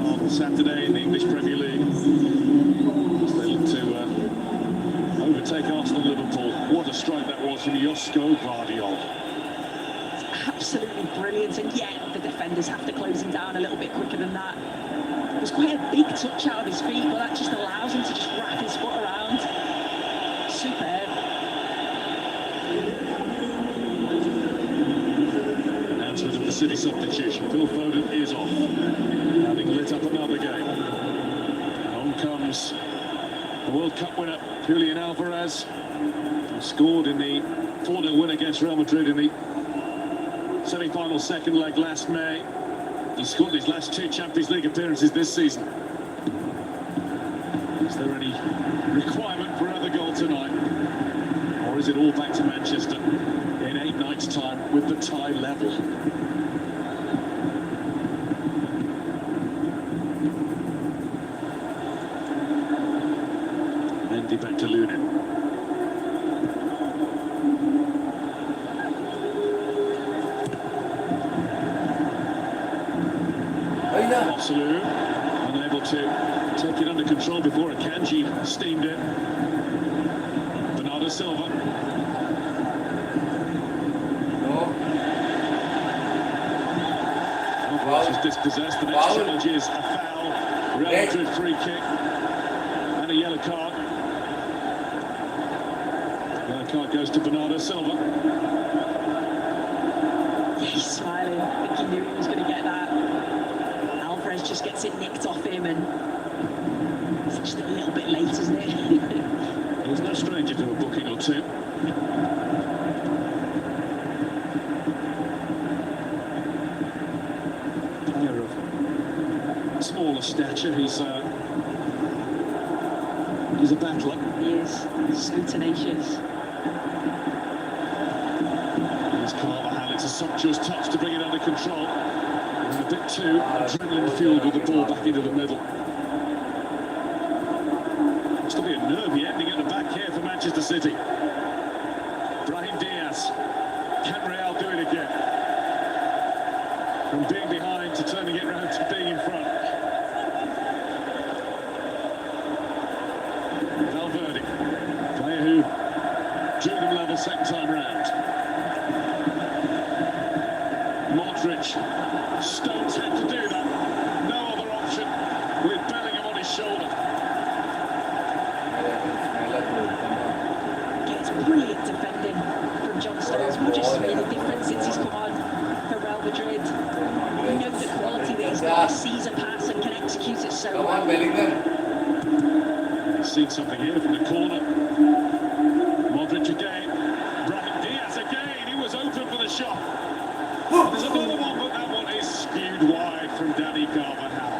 on Saturday in the English Premier League. As they look to overtake Arsenal and Liverpool. What a strike that was from Josko Gvardiol. Absolutely brilliant, and yet the defenders have to close him down a little bit quicker than that. It was quite a big touch out of his feet, but that just allows him to just wrap his foot around. Superb. Announcement of the City substitution. Phil Foden is off, having lit up another game. And on comes the World Cup winner, Julian Alvarez, who scored in the 4-0 win against Real Madrid in the semi-final second leg last May. He scored his last 2 Champions League appearances this season. Is there any requirement for another goal tonight? Or is it all back to Manchester in 8 nights' time with the tie level? Mendy back to Lunin. Absolute, unable to take it under control before Akanji steamed in. Bernardo Silva. was dispossessed. The next challenge is a foul. Real Madrid free kick and a yellow card. Yellow card goes to Bernardo Silva. He's smiling. I think he knew he was going to get that. Alvarez just gets it nicked off him, and it's just a little bit late, isn't it? He was no stranger to a booking or two. Player of smaller stature, he's a battler. He is so tenacious. Here's Carvajal, it's a sumptuous touch to bring it under control. And a bit too adrenaline-fueled with the ball back into the middle. It's to be a nervy ending at the back here for Manchester City. Brahim Diaz. Can Real do it again? From being behind to turning it round to being in front. Valverde, player who drew them level second time round. Modric, stones had to do that. No other option with Bellingham on his shoulder. Gets brilliant defending from John Stones. Modric's made a difference since he's come on for Real Madrid. You know the quality that he's got. He sees a pass and can execute it so well. He's seen something here from the corner. Modric again. Brahim Diaz again. He was open for the shot. There's another one, but that one is skewed wide from Dani Carvajal.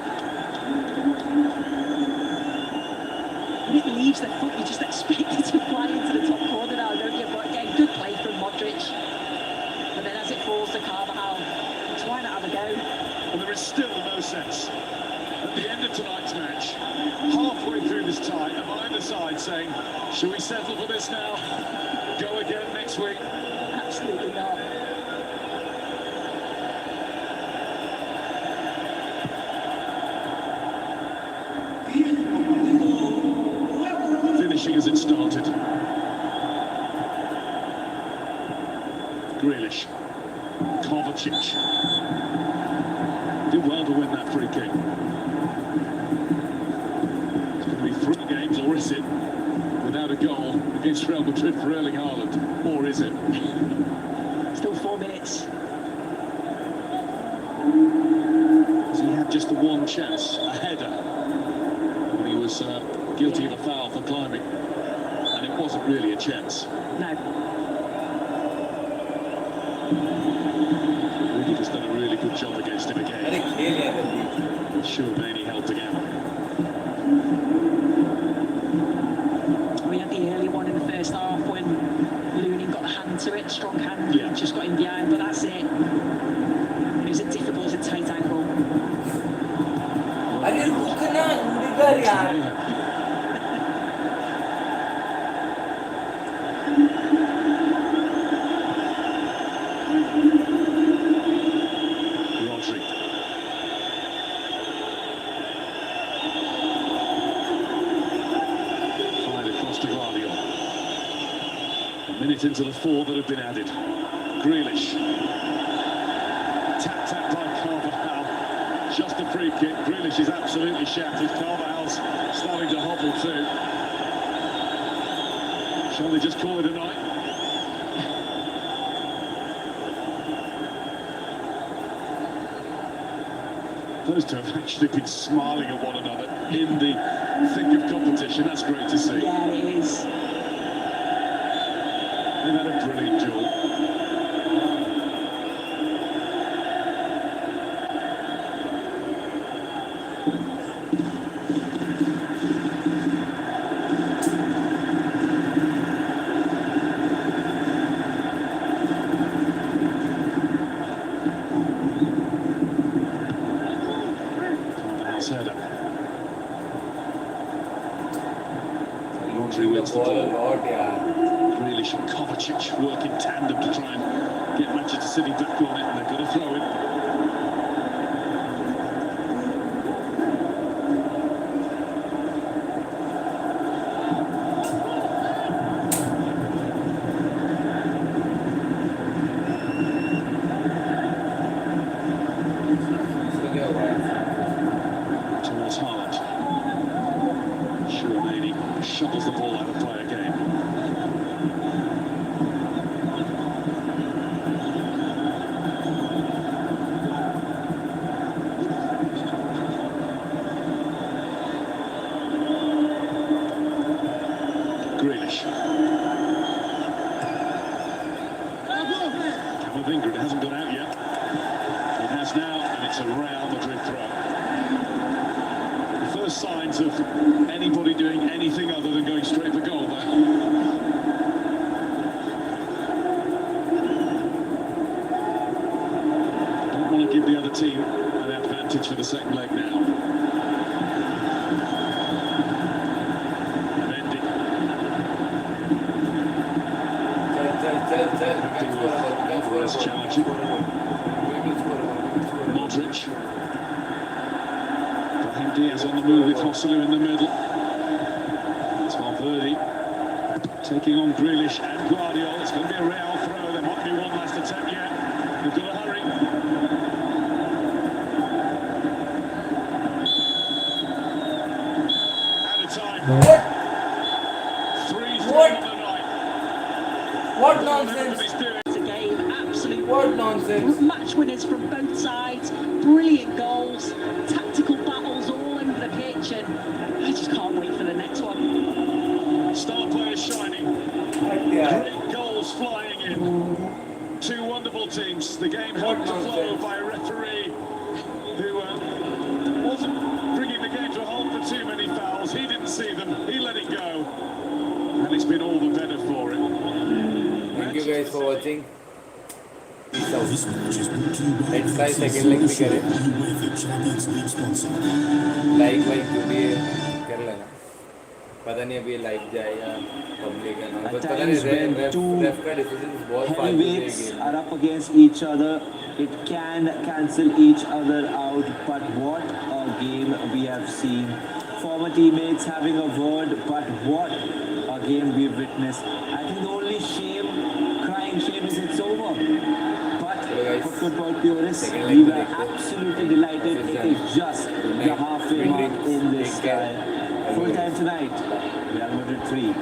When it leaves the foot, you just expect it to fly into the top corner now, don't you? But again, good play from Modric. And then as it falls to Carvajal, he's trying to have a go. And there is still no sense at the end of tonight's match, halfway through this tie, of either side saying, should we settle for this now? Go again next week? Absolutely not. Finishing as it started. Grealish. Kovacic. Did well to win that free kick. It's going to be 3 games, or is it, without a goal against Real Madrid for Erling Haaland? Or is it? Still 4 minutes. He had just the one chance, a header, when he was guilty of a foul for climbing. And it wasn't really a chance. No. Rudiger's done a really good job against him again. Sure, Maney held together. We had the early one in the first half when Lunin got a hand to it, strong hand, Yeah. just got him behind, but that's it. It was a difficult, it was a tight angle. Rodri. Fired across to Guardiola. A minute into the 4 that have been added. Grealish. Tap by Carvajal. Just a free kick. Grealish is absolutely shattered. Carvajal's starting to hobble too. Shall we just call it a night? Those two have actually been smiling at one another in the thick of competition. That's great to see. Yeah, it is. They've had a brilliant duel. Carvajal's header. Rodri wins the ball. Grealish and Kovacic work in tandem to try and get Manchester City back on it, and they've got to throw it. finger. It hasn't gone out yet. It has now, and it's a Real Madrid throw. The first signs of anybody doing anything other than going straight for goal there. Don't want to give the other team an advantage for the second leg now. Mendy. Alvarez challenging. Modric. Brahim Diaz on the move with Joselu in the middle. It's Valverde taking on Grealish and Guardiola. It's going to be a Real throw. There might be one last attempt yet. We've got to hurry. Out of time. What? 3-3 What? on the night. What Everybody's nonsense? doing. It's a game, absolute What nonsense? match winners from both sides, brilliant goals, tactical battles all over the pitch, and I just can't wait for the next one. Star players shining. Yeah. Great goals flying in. Two wonderful teams. The game helped to flow by a referee who wasn't bringing the game to a halt for too many fouls. He didn't see them. He let it go. And it's been all the better for it. Thank you guys for watching. Peace out. Let's try second leg भी करें. Like जो भी है कर लेना. पता नहीं अभी लाइक जाएगा पब्लिक है ना. At पता times नहीं when two रेफ का डिसीजन बहुत फालतू है heavyweights game. are up against each other, it can cancel each other out. But what a game we have seen. Former teammates having a word, but what a game we've witnessed. I think the only shame, crying shame, is it's over. But for football purists, we were absolutely delighted. It is just the halfway mark in this full time tonight. Real Madrid 3,